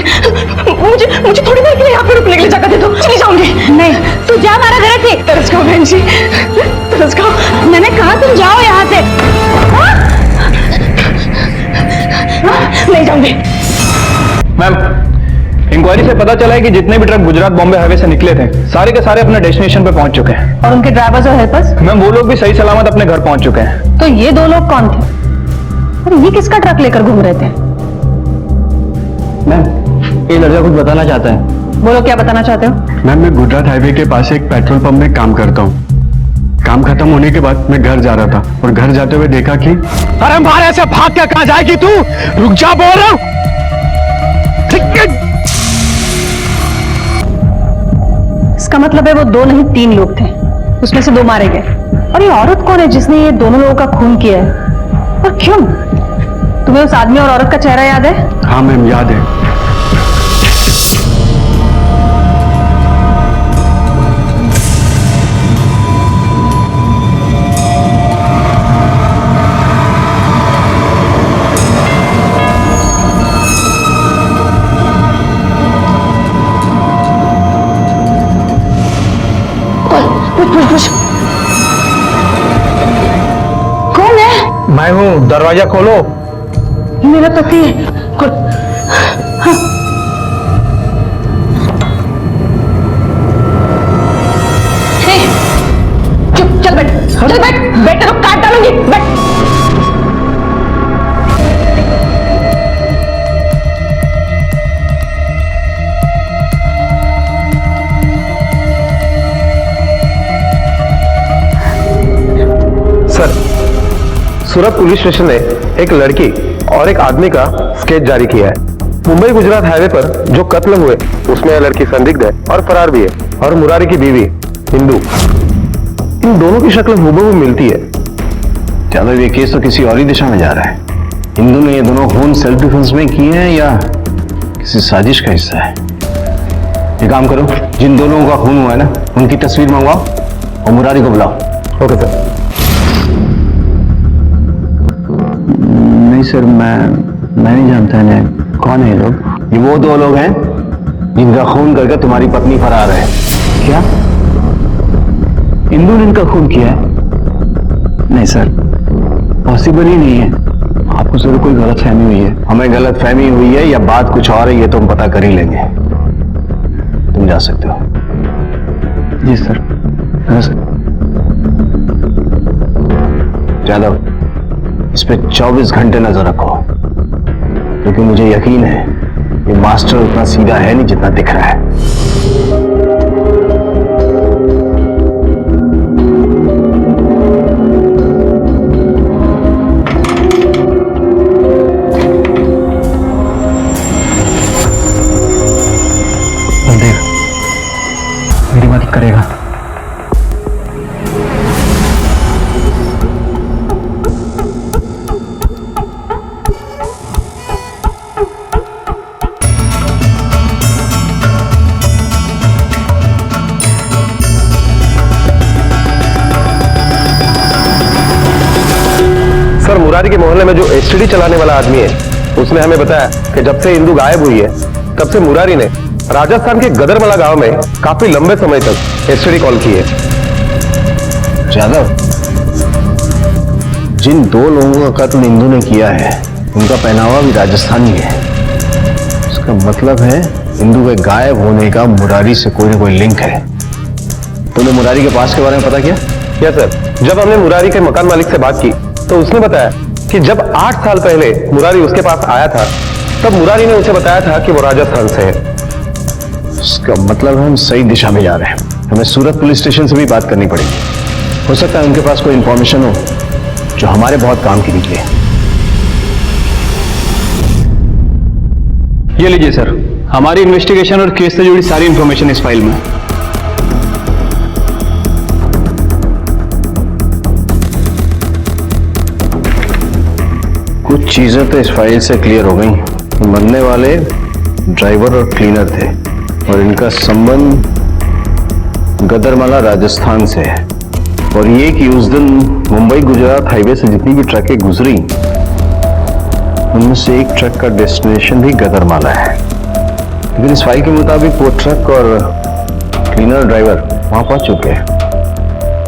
मुझे थोड़ी देर के लिए यहाँ पे रुकने के लिए जगह दे दो, चली जाऊंगी। नहीं, तू जा, हमारा घर है। तरस खाओ बहन जी, तरस खाओ। मैंने कहा तुम जाओ यहाँ से। नहीं जाऊंगी। मैम, इंक्वायरी से पता चला है कि जितने भी ट्रक गुजरात बॉम्बे हाईवे से निकले थे सारे के सारे अपने डेस्टिनेशन पे पहुंच चुके हैं। और उनके ड्राइवर्स और हेल्पर्स? मैम वो लोग भी सही सलामत अपने घर पहुंच चुके हैं। तो ये दो लोग कौन थे और ये किसका ट्रक लेकर घूम रहे थे? मैम ये लड़का कुछ बताना चाहता है। बोलो, क्या बताना चाहते हो? मैम मैं गुजरात हाईवे के पास एक पेट्रोल पंप में काम करता हूँ। काम खत्म होने के बाद मैं घर जा रहा था और घर जाते हुए देखा कि अरे मारे से भाग के कहां जाएगी तू? रुक जा, बोल रहा हूं। इसका मतलब है वो दो नहीं 3 लोग थे, उसमें से 2 मारे गए। और ये औरत कौन है जिसने ये दोनों लोगों का खून किया है और क्यों? तुम्हें उस आदमी और औरत का चेहरा याद है? हाँ मैम याद है। कौन है? मैं हूँ, दरवाजा खोलो। मेरा पति है। हाँ। हे, चुप, चल बैठ, चल बैठ, बेटे तो काट डालूंगी, बैठ। सूरत पुलिस स्टेशन ने एक लड़की और एक आदमी का स्केच जारी किया है। मुंबई गुजरात हाईवे पर जो कत्ल हुए उसमें यह लड़की संदिग्ध है और फरार भी है। और मुरारी की बीवी हिंदू, इन दोनों की शक्ल हूबहू मिलती है। यादव ये केस तो किसी और ही दिशा में जा रहा है। हिंदू ने ये दोनों खून सेल्फ डिफेंस में किए हैं या किसी साजिश का हिस्सा है? ये काम करो, जिन दोनों का खून हुआ है ना उनकी तस्वीर मंगवाओ और मुरारी को बुलाओ। Okay sir. नहीं सर, मैं नहीं जानता है। कौन है ये लोग? ये वो 2 लोग हैं जिनका खून करके तुम्हारी पत्नी फरार है। क्या हिंदू ने इनका खून किया है? नहीं सर, पॉसिबल ही नहीं है। आपको सर कोई गलत फहमी हुई है। हमें गलत फहमी हुई है या बात कुछ और है ये तो हम पता कर ही लेंगे। तुम जा सकते हो। जी सर। यादव इस पे 24 घंटे नजर रखो, क्योंकि मुझे यकीन है ये मास्टर उतना सीधा है नहीं जितना दिख रहा है। बलदेव मेरी मदद करेगा। सर मुरारी के मोहल्ले में जो एसटीडी चलाने वाला आदमी है उसने हमें बताया कि जब से हिंदू गायब हुई है तब से मुरारी ने राजस्थान के गदरमला गांव में काफी लंबे समय तक एसटीडी कॉल की है। यादव जिन 2 लोगों का कत्ल हिंदू ने किया है उनका पहनावा भी राजस्थानी है। इसका मतलब है हिंदू के गायब होने का मुरारी से कोई ना कोई लिंक है। तुमने मुरारी के पास के बारे में पता किया? यस सर, जब हमने मुरारी के मकान मालिक से बात की तो उसने बताया कि जब 8 साल पहले मुरारी उसके पास आया था तब मुरारी ने उसे बताया था कि वो राजस्थान से है। इसका मतलब हम सही दिशा में जा रहे हैं। हमें सूरत पुलिस स्टेशन से भी बात करनी पड़ेगी। हो सकता है उनके पास कोई इंफॉर्मेशन हो जो हमारे बहुत काम की निकले। ये लीजिए सर, हमारी इन्वेस्टिगेशन और केस से जुड़ी सारी इंफॉर्मेशन इस फाइल में। कुछ चीजें तो इस फाइल से क्लियर हो गई। मरने वाले ड्राइवर और क्लीनर थे और इनका संबंध गदरमाला राजस्थान से है। और ये कि उस दिन मुंबई गुजरात हाईवे से जितनी भी ट्रकें गुजरी उनमें से एक ट्रक का डेस्टिनेशन भी गदरमाला है। लेकिन इस फाइल के मुताबिक वो ट्रक और क्लीनर ड्राइवर वहां पहुंच चुके हैं।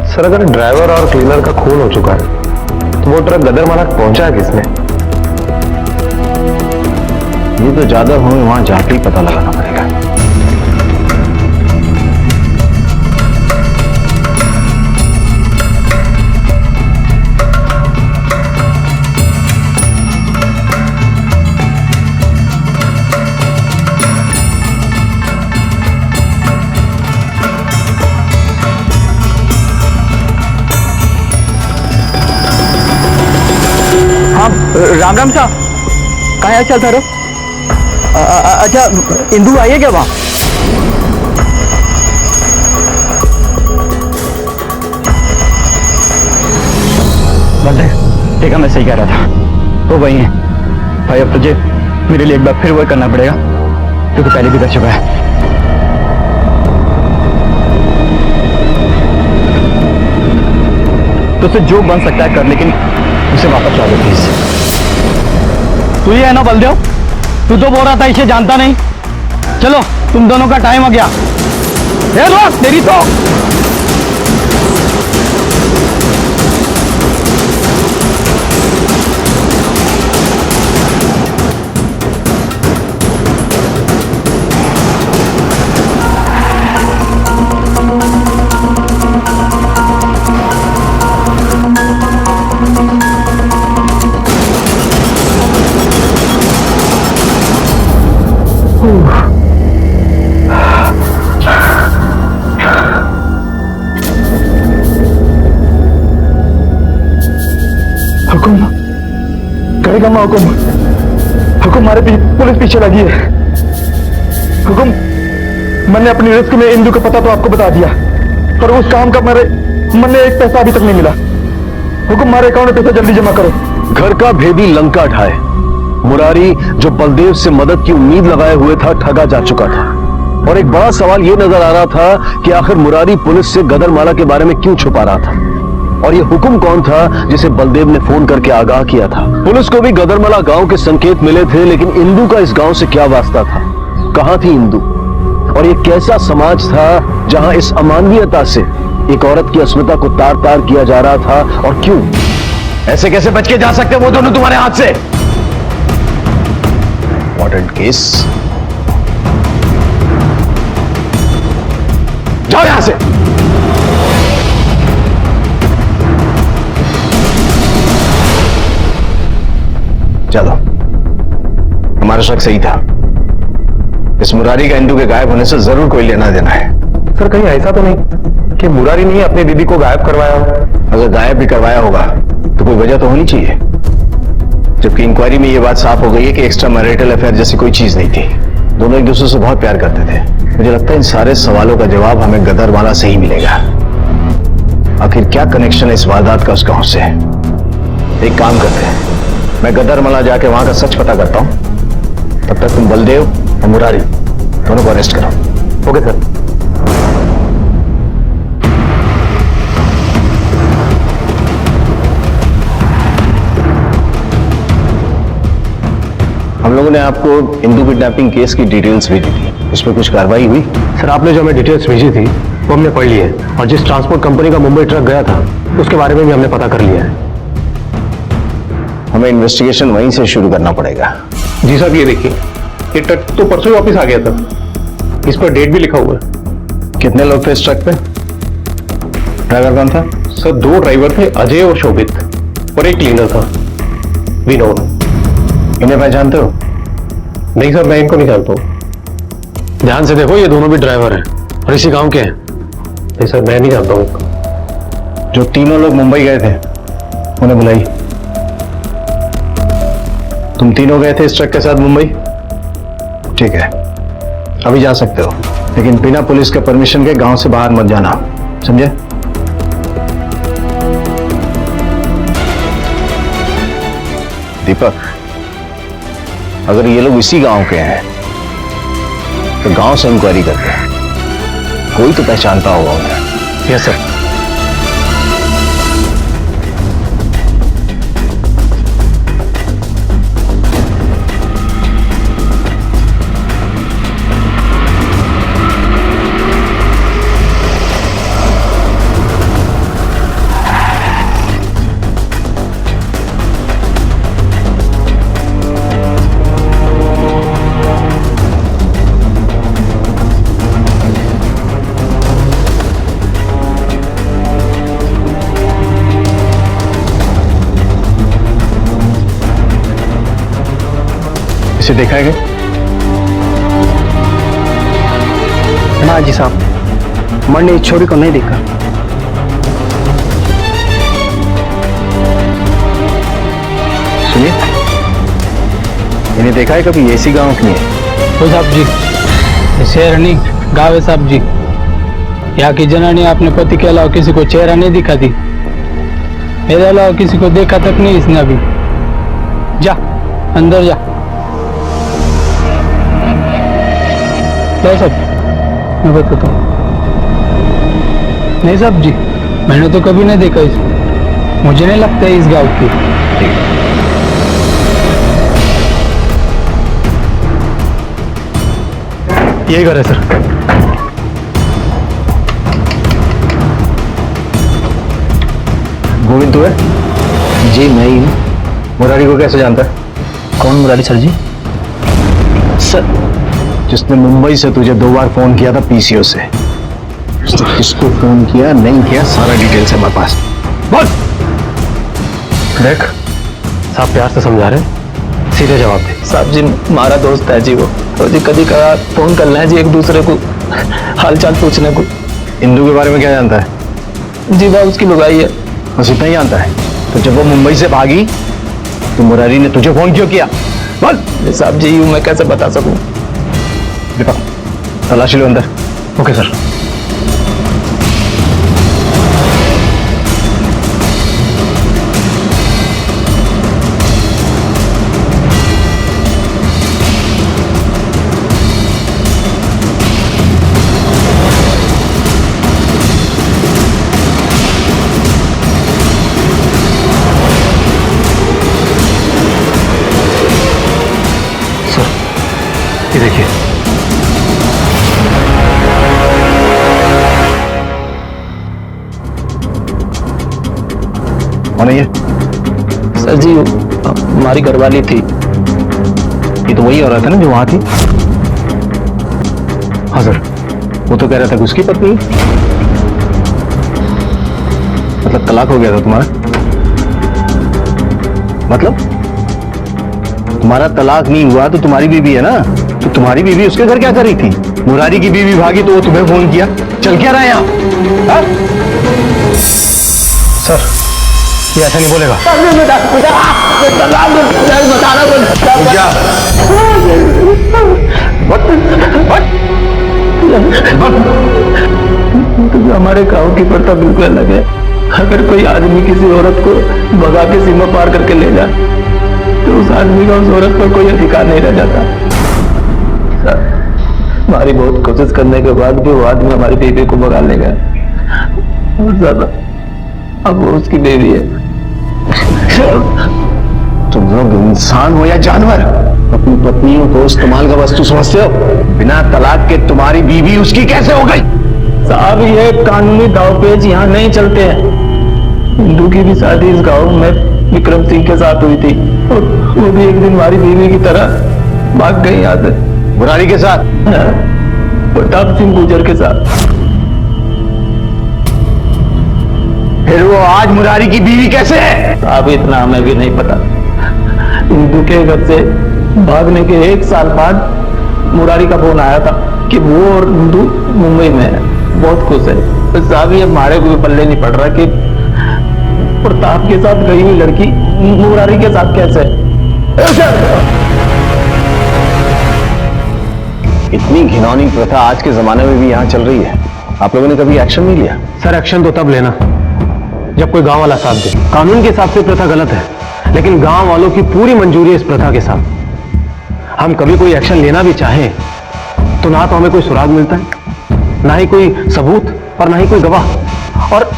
सर अगर ड्राइवर और क्लीनर का खून हो चुका है तो वो ट्रक गदरमाला पहुंचा किसने? ये तो ज्यादा हमें वहां जाके ही पता लगाना पड़ेगा। राम राम साहब, कहाँ चलता रहो? अच्छा, इंदू आई है क्या वहाँ? बल्ले, देखा मैं सही कह रहा था, वो वही है भाई। अब तुझे मेरे लिए एक बार फिर वो करना पड़ेगा क्योंकि पहले भी कर चुका है। तुझसे जो बन सकता है कर, लेकिन उसे वापस ला दो प्लीज। तू ये है ना बलदेव, तू तो बोल रहा था इसे जानता नहीं। चलो तुम दोनों का टाइम हो गया। तेरी तो हुकुम करेगा मैं। हुकुम हमारे पुलिस पीछे लगी है। हुकुम मैंने अपनी रिस्क में इंदू का पता तो आपको बता दिया, पर उस काम का मेरे मन में एक पैसा अभी तक नहीं मिला। हुकुम हमारे अकाउंट में पैसा जल्दी जमा करो। घर का भेदी लंका ढाए। मुरारी जो बलदेव से मदद की उम्मीद लगाए हुए था, ठगा जा चुका था। और एक बड़ा सवाल यह नजर आ रहा था कि आखिर मुरारी पुलिस से गदरमाला के बारे में क्यों छुपा रहा था, और ये हुकुम कौन था जिसे बलदेव ने फोन करके आगाह किया था। पुलिस को भी गदरमाला गांव के संकेत मिले थे, लेकिन इंदू का इस गांव से क्या वास्ता था? कहां थी इंदू? और ये कैसा समाज था जहां इस अमानवीयता से एक औरत की अस्मिता को तार तार किया जा रहा था, और क्यों? ऐसे कैसे बच के जा सकते वो दोनों तुम्हारे हाथ से? वांटेड केस, जाओ यहां से। चलो, हमारा शक सही था। इस मुरारी का इंदू के गायब होने से जरूर कोई लेना देना है। सर कहीं ऐसा तो नहीं कि मुरारी ने अपनी दीदी को गायब करवाया हो? अगर गायब भी करवाया होगा तो कोई वजह तो होनी चाहिए, जबकि इंक्वायरी में यह बात साफ हो गई है कि एक्स्ट्रा मैरिटल अफेयर जैसी कोई चीज नहीं थी। दोनों एक दूसरे से बहुत प्यार करते थे। मुझे लगता है इन सारे सवालों का जवाब हमें गदरवाला से ही मिलेगा। आखिर क्या कनेक्शन है इस वारदात का उस गांव से? एक काम करते हैं, मैं गदरमाला जाके वहां का सच पता करता हूं, तब तक तुम बलदेव और मुरारी दोनों को अरेस्ट करो। Okay sir. हम लोगों ने आपको इंदू किडनैपिंग केस की डिटेल्स भेजी थी, उस पर कुछ कार्रवाई हुई? सर आपने जो हमें डिटेल्स भेजी थी वो हमने पढ़ ली है, और जिस ट्रांसपोर्ट कंपनी का मुंबई ट्रक गया था उसके बारे में भी हमने पता कर लिया है। हमें इन्वेस्टिगेशन वहीं से शुरू करना पड़ेगा। जी साहब, ये देखिए, ये ट्रक तो परसों ही वापस आ गया था, इस पर डेट भी लिखा हुआ है। कितने लोग थे इस ट्रक पे? ड्राइवर कौन था? सर 2 ड्राइवर थे, अजय और शोभित, और एक क्लीनर था विनोद। इन्हें पहचानते हो? नहीं सर, मैं इनको नहीं जानता हूँ। ध्यान से देखो, ये दोनों भी ड्राइवर हैं और इसी गांव के हैं। नहीं सर, मैं नहीं जानता हूँ। जो तीनों लोग मुंबई गए थे उन्हें बुलाई। तुम तीनों गए थे इस ट्रक के साथ मुंबई? ठीक है, अभी जा सकते हो, लेकिन बिना पुलिस के परमिशन के गांव से बाहर मत जाना, समझे? दीपक, अगर ये लोग इसी गांव के हैं तो गांव से इंक्वायरी करते हैं, कोई तो पहचानता होगा उन्हें। Yes sir. इसे देखा है क्या? ना जी साहब, मैंने इस छोरी को नहीं देखा। सुनिए, इन्हें देखा है कभी? ऐसी गांव की है। ओ साहब जी, शहर नहीं गाँव है साहब जी। यहाँ की जनानी अपने पति के अलावा किसी को चेहरा नहीं दिखाती। मेरे अलावा किसी को देखा तक नहीं इसने अभी। जा अंदर जा। क्या साहब मैं बताता हूँ। नहीं साहब जी, मैंने तो कभी नहीं देखा इसको। मुझे नहीं लगता है इस गांव की। यही घर है सर। गोविंद तू है? जी मैं ही हूँ। मुरारी को कैसे जानता है? कौन मुरारी सर जी? सर जिसने मुंबई से तुझे 2 बार फोन किया था पीसीओ से, उसने किसको फोन किया नहीं किया सारा डिटेल्स है मेरे पास। बोल। देख साहब प्यार से समझा रहे, सीधे जवाब दे। साहब जी हमारा दोस्त है जी वो, तो जी कभी कभार फोन कर लें जी एक दूसरे को हालचाल पूछने को। इंदू के बारे में क्या जानता है? जी वह उसकी लुगाई है। बस इतना ही जानता है? तो जब वो मुंबई से भागी तो मुरारी ने तुझे फोन क्यों किया? बोल। साहब जी यूं मैं कैसे बता सकूं? दीपक तलाशी लो अंदर। Okay sir. ये देखिए कौन है ये? सर जी हमारी घरवाली थी। ये तो वही औरत है ना जो वहां थी? हाँ सर, वो तो कह रहा था कि उसकी पत्नी। मतलब तलाक हो गया था तुम्हारा? मतलब तुम्हारा तलाक नहीं हुआ तो तुम्हारी बीवी है ना, तो तुम्हारी बीवी उसके घर क्या कर रही थी? मुरारी की बीवी भागी तो वो तुम्हें फोन किया। चल क्या रहा है यहाँ? सर ये ऐसा नहीं बोलेगा। हमारे गांव की प्रथा बिल्कुल अलग है। अगर कोई आदमी किसी औरत को भगा के सीमा पार करके ले जाए तो उस आदमी का उस औरत पर कोई अधिकार नहीं रह जाता। हमारी बहुत कोशिश करने के बाद भी वो आदमी हमारी बीवी को भगा ले गया। बहुत ज्यादा अब वो उसकी बीवी है। तुम लोग इंसान हो या जानवर? अपनी पत्नियों को इस्तेमाल का वस्तु समझते हो? बिना तलाक के तुम्हारी बीवी उसकी कैसे हो गई? साहब ये कानूनी दावपेच यहाँ नहीं चलते हैं। हिंदू की भी शादी इस गांव में विक्रम सिंह के साथ हुई थी और वो भी एक दिन हमारी बीवी की तरह भाग गई यहाँ से। मुरारी के साथ? प्रताप सिंह गुजर के साथ। फिर वो आज मुरारी की बीवी कैसे है? अब इतना हमें भी नहीं पता। हिंदू के घर से भागने के 1 साल बाद मुरारी का फोन आया था कि वो और हिंदू मुंबई में है, बहुत खुश है। तो साहब ये हमारे को भी पल्ले नहीं पड़ रहा कि प्रताप के साथ गई हुई लड़की मुरारी के साथ कैसे? इतनी घिनौनी प्रथा आज के जमाने में भी यहाँ चल रही है। आप लोगों ने कभी एक्शन नहीं लिया? सर एक्शन तो तब लेना जब कोई गांव वाला साथ दे। कानून के हिसाब से प्रथा गलत है, लेकिन गांव वालों की पूरी मंजूरी है इस प्रथा के साथ। हम कभी कोई एक्शन लेना भी चाहें तो ना तो हमें कोई सुराग मिलता है, ना ही कोई सबूत और ना ही कोई गवाह। और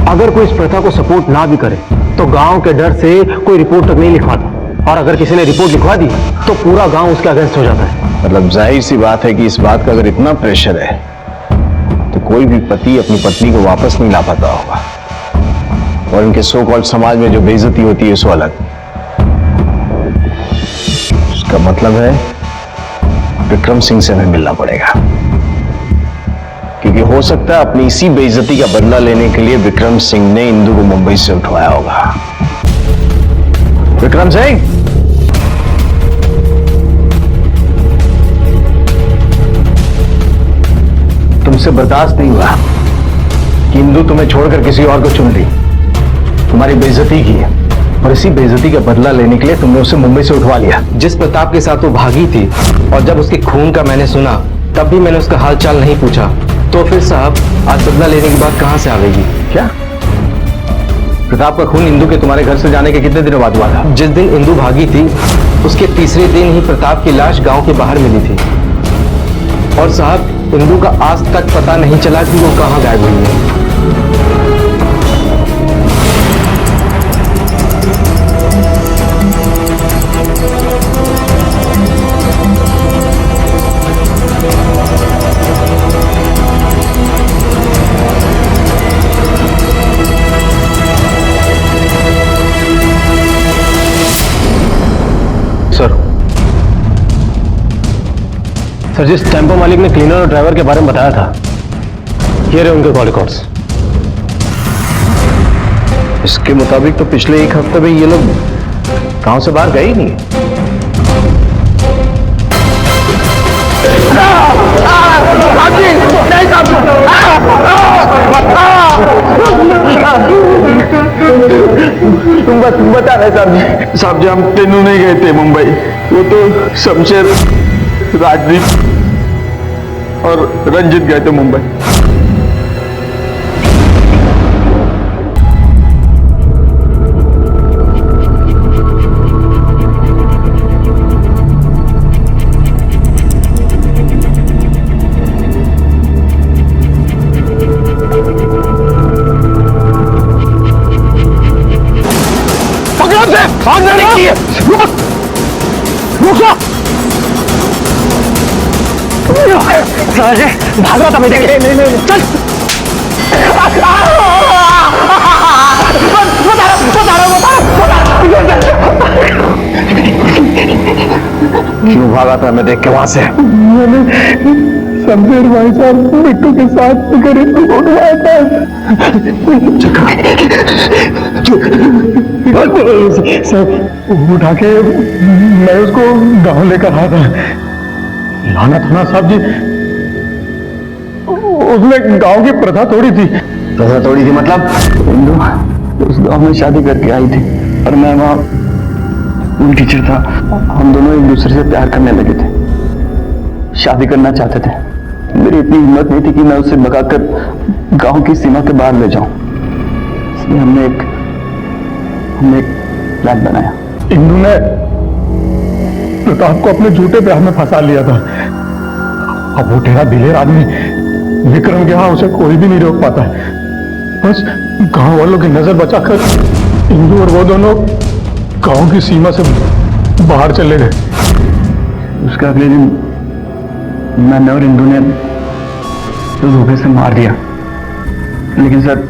अगर कोई इस प्रथा को सपोर्ट ना भी करे तो गांव के डर से कोई रिपोर्ट तक नहीं लिखवाता, और अगर किसी ने रिपोर्ट लिखवा दी तो पूरा गांव उसके अगेंस्ट हो जाता है। मतलब जाहिर सी बात है कि इस बात का अगर इतना प्रेशर है तो कोई भी पति अपनी पत्नी को वापस नहीं ला पाता होगा, और इनके सो कॉल्ड समाज में जो बेइज्जती होती है सो अलग। उसका मतलब है विक्रम सिंह से हमें मिलना पड़ेगा, क्योंकि हो सकता है अपनी इसी बेइज्जती का बदला लेने के लिए विक्रम सिंह ने इंदू को मुंबई से उठवाया होगा। विक्रम सिंह, तुमसे बर्दाश्त नहीं हुआ कि इंदू तुम्हें छोड़कर किसी और को चुन ली, तुम्हारी बेइज्जती की है, और इसी बेइज्जती का बदला लेने के लिए तुमने उसे मुंबई से उठवा लिया। जिस प्रताप के साथ वो भागी थी और जब उसके खून का मैंने सुना तब भी मैंने उसका हाल चाल नहीं पूछा। तो फिर साहब आज बदला लेने की बात कहां से आ गई? क्या प्रताप का खून इंदू के तुम्हारे घर से जाने के कितने दिनों बाद हुआ था? जिस दिन इंदू भागी थी उसके तीसरे दिन ही प्रताप की लाश गांव के बाहर मिली थी। और साहब इंदू का आज तक पता नहीं चला कि वो कहां गायब हुई है। सर, जिस टेम्पो मालिक ने क्लीनर और ड्राइवर के बारे में बताया था, ये रहे उनके कॉल रिकॉर्ड्स। इसके मुताबिक तो पिछले एक हफ्ते में ये लोग गांव से बाहर गए ही नहीं। तुम बता रहे साहब जी हम तीनों नहीं गए थे मुंबई। वो तो शमशेर, राजदीप और रंजित गए थे मुंबई। पकड़ो से भागने नहीं चाहिए। रुको भाग रहा था मैं देखे। नहीं चल क्यों भागा था मैं देख के वहां से? मैंने शमशेर भाई साहब बिट्टू के साथ गरीब को उठाया था। सब उठा के मैं उसको गांव लेकर आया था। लाना थाना साहब जी, उसने गांव की प्रथा तोड़ी थी। प्रथा तोड़ी थी मतलब? इंदु उस गांव में शादी करके आई थी और मैं वहां स्कूल टीचर था। हम दोनों एक दूसरे से प्यार करने लगे थे, शादी करना चाहते थे। मेरी इतनी हिम्मत नहीं थी कि मैं उसे भगाकर गांव की सीमा के बाहर ले जाऊं। इसलिए हमने एक प्लान बनाया। इंदु ने प्रताप को अपने झूठे प्यार में फंसा लिया था। अब वो तेरा दिलेर आदमी विक्रम के यहाँ उसे कोई भी नहीं रोक पाता है। बस गांव वालों की नजर बचाकर इंदु और वो दोनों गांव की सीमा से बाहर चले गए। उसका अगले दिन मैंने और इंदु ने तो धोखे से मार दिया। लेकिन सर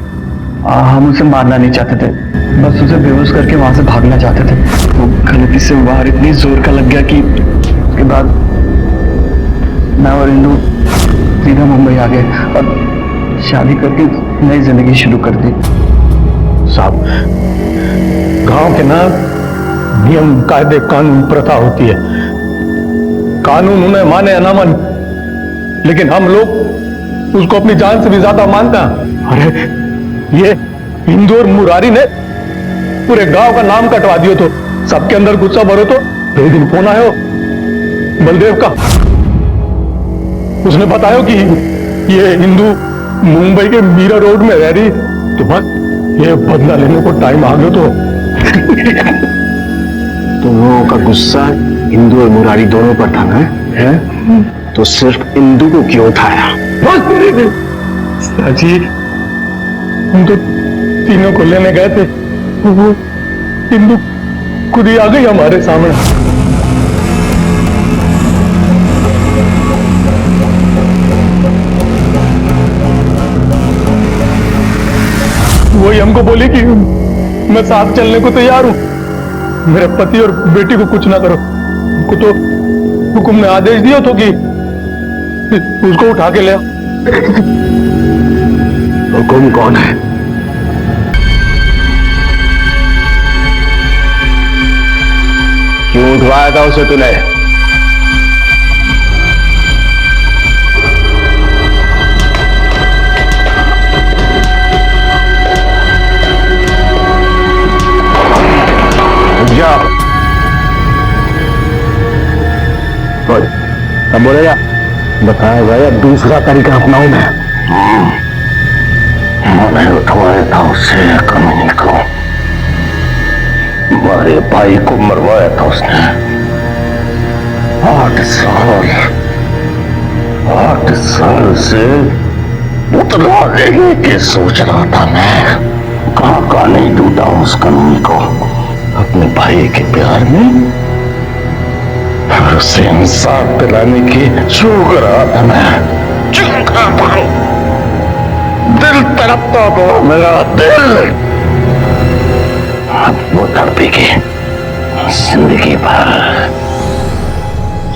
हम उसे मारना नहीं चाहते थे, बस उसे बेहोश करके वहां से भागना चाहते थे। वो गलती से बाहर इतनी जोर का लग गया कि उसके बाद मैं और इंदु सीधा मुंबई आ गए और शादी करके नई जिंदगी शुरू कर दी। साहब, गांव के ना नियम कायदे कानून प्रथा होती है। कानून उन्हें माने या ना माने, लेकिन हम लोग उसको अपनी जान से भी ज्यादा मानते हैं। अरे ये इंदु और मुरारी ने पूरे गांव का नाम कटवा दियो, तो सबके अंदर गुस्सा भरो। तो एक दिन फोन आयो बलदेव का, उसने बताया कि ये इंदु मुंबई के मीरा रोड में रह रही, तो बस ये बदला लेने को टाइम आ गया। तो तुम लोगों का गुस्सा इंदु और मुरारी दोनों पर था ना? है? तो सिर्फ इंदु को क्यों उठाया? साजी, हम तो तीनों को लेने गए थे, वो इंदु खुद ही आ गई हमारे सामने। वही हमको बोली कि मैं साथ चलने को तैयार हूं, मेरे पति और बेटी को कुछ ना करो। हमको तो हुकुम ने आदेश दिया तो कि उसको उठा के ले। हुकुम कौन है? क्यों उठवाया था उसे तूने? अब बोलेगा बताएगा या दूसरा तरीका अपनाऊं मैं? मैंने उठवाया था उससे कमीने को, हमारे भाई को मरवाया था उसने। 8 साल से उतना लेने के सोच रहा था मैं, कहाँ नहीं ढूंढा उस कानूनी को अपने भाई के प्यार में, और उसे इंसाफ दिलाने की चूक रहा था मैं, चूक रहा था। दिल तड़पता था मेरा दिल, अब वो तड़पेगी जिंदगी भर।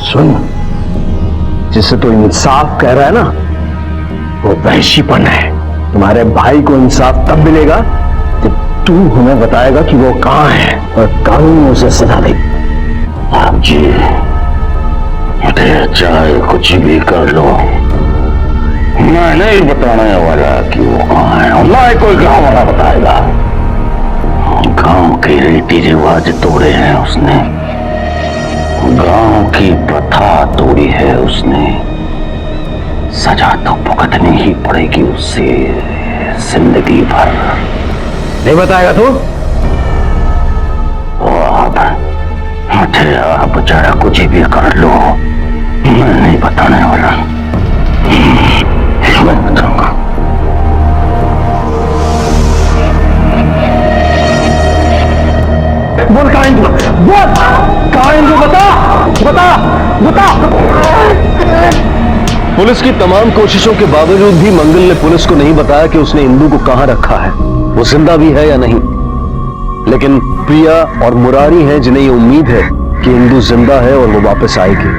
सुन, जिसे तो इंसाफ कह रहा है ना, वो वहशीपन है। तुम्हारे भाई को इंसाफ तब मिलेगा जब तू हमें बताएगा कि वो कहां है और कानून उसे सजा देगी। आप जी, मुझे चाहे कुछ भी कर लो, मैं नहीं बताने वाला कि वो कहां है, और ना ही कोई गांव वाला बताएगा। गांव के रीति रिवाज तोड़े हैं उसने, गांव की प्रथा तोड़ी है उसने, सजा तो भुगतनी ही पड़ेगी उससे जिंदगी भर। नहीं बताएगा तू? मुझे आप चाहे कुछ भी कर लो, मैं नहीं बताने वाला, मैं बताऊंगा। बोल कहां है तू? बोल कहां है तू? बता। पुलिस की तमाम कोशिशों के बावजूद भी मंगल ने पुलिस को नहीं बताया कि उसने इंदु को कहां रखा है, वो जिंदा भी है या नहीं। लेकिन प्रिया और मुरारी हैं जिन्हें ये उम्मीद है कि इंदु जिंदा है और वो वापस आएगी।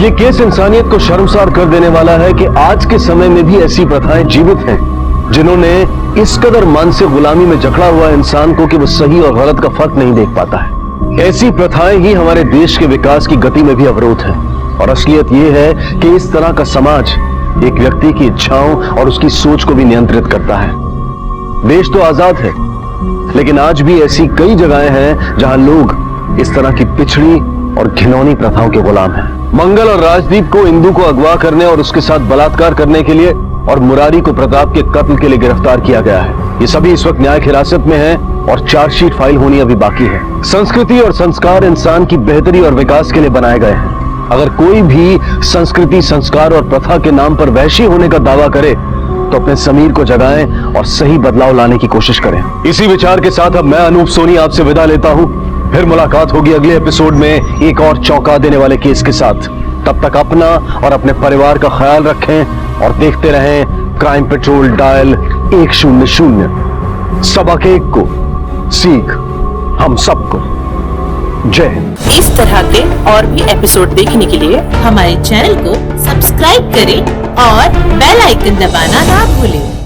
ये केस इंसानियत को शर्मसार कर देने वाला है कि आज के समय में भी ऐसी प्रथाएं जीवित हैं जिन्होंने इस कदर मानसिक गुलामी में जकड़ा हुआ इंसान को कि वो सही और गलत का फर्क नहीं देख पाता है। ऐसी प्रथाएं ही हमारे देश के विकास की गति में भी अवरोध है, और असलियत यह है कि इस तरह का समाज एक व्यक्ति की इच्छाओं और उसकी सोच को भी नियंत्रित करता है। देश तो आजाद है, लेकिन आज भी ऐसी कई जगहें हैं जहां लोग इस तरह की पिछड़ी और घिनौनी प्रथाओं के गुलाम हैं। मंगल और राजदीप को इंदु को अगवा करने और उसके साथ बलात्कार करने के लिए और मुरारी को प्रताप के कत्ल के लिए गिरफ्तार किया गया है। ये सभी इस वक्त न्यायिक हिरासत में हैं और चार्जशीट फाइल होनी अभी बाकी है। संस्कृति और संस्कार इंसान की बेहतरी और विकास के लिए बनाए गए हैं। अगर कोई भी संस्कृति, संस्कार और प्रथा के नाम पर वैशी होने का दावा करे तो अपने समीर को जगाएं और सही बदलाव लाने की कोशिश करें। इसी विचार के साथ अब मैं अनूप सोनी आपसे विदा लेता हूं। फिर मुलाकात होगी अगले एपिसोड में एक और चौंका देने वाले केस के साथ। तब तक अपना और अपने परिवार का ख्याल रखें और देखते रहें क्राइम पेट्रोल डायल 100। सबक एक को सीख हम सबको। जय हिंद। इस तरह के और भी एपिसोड देखने के लिए हमारे चैनल को सब्सक्राइब करें और बेल आइकन दबाना ना भूलें।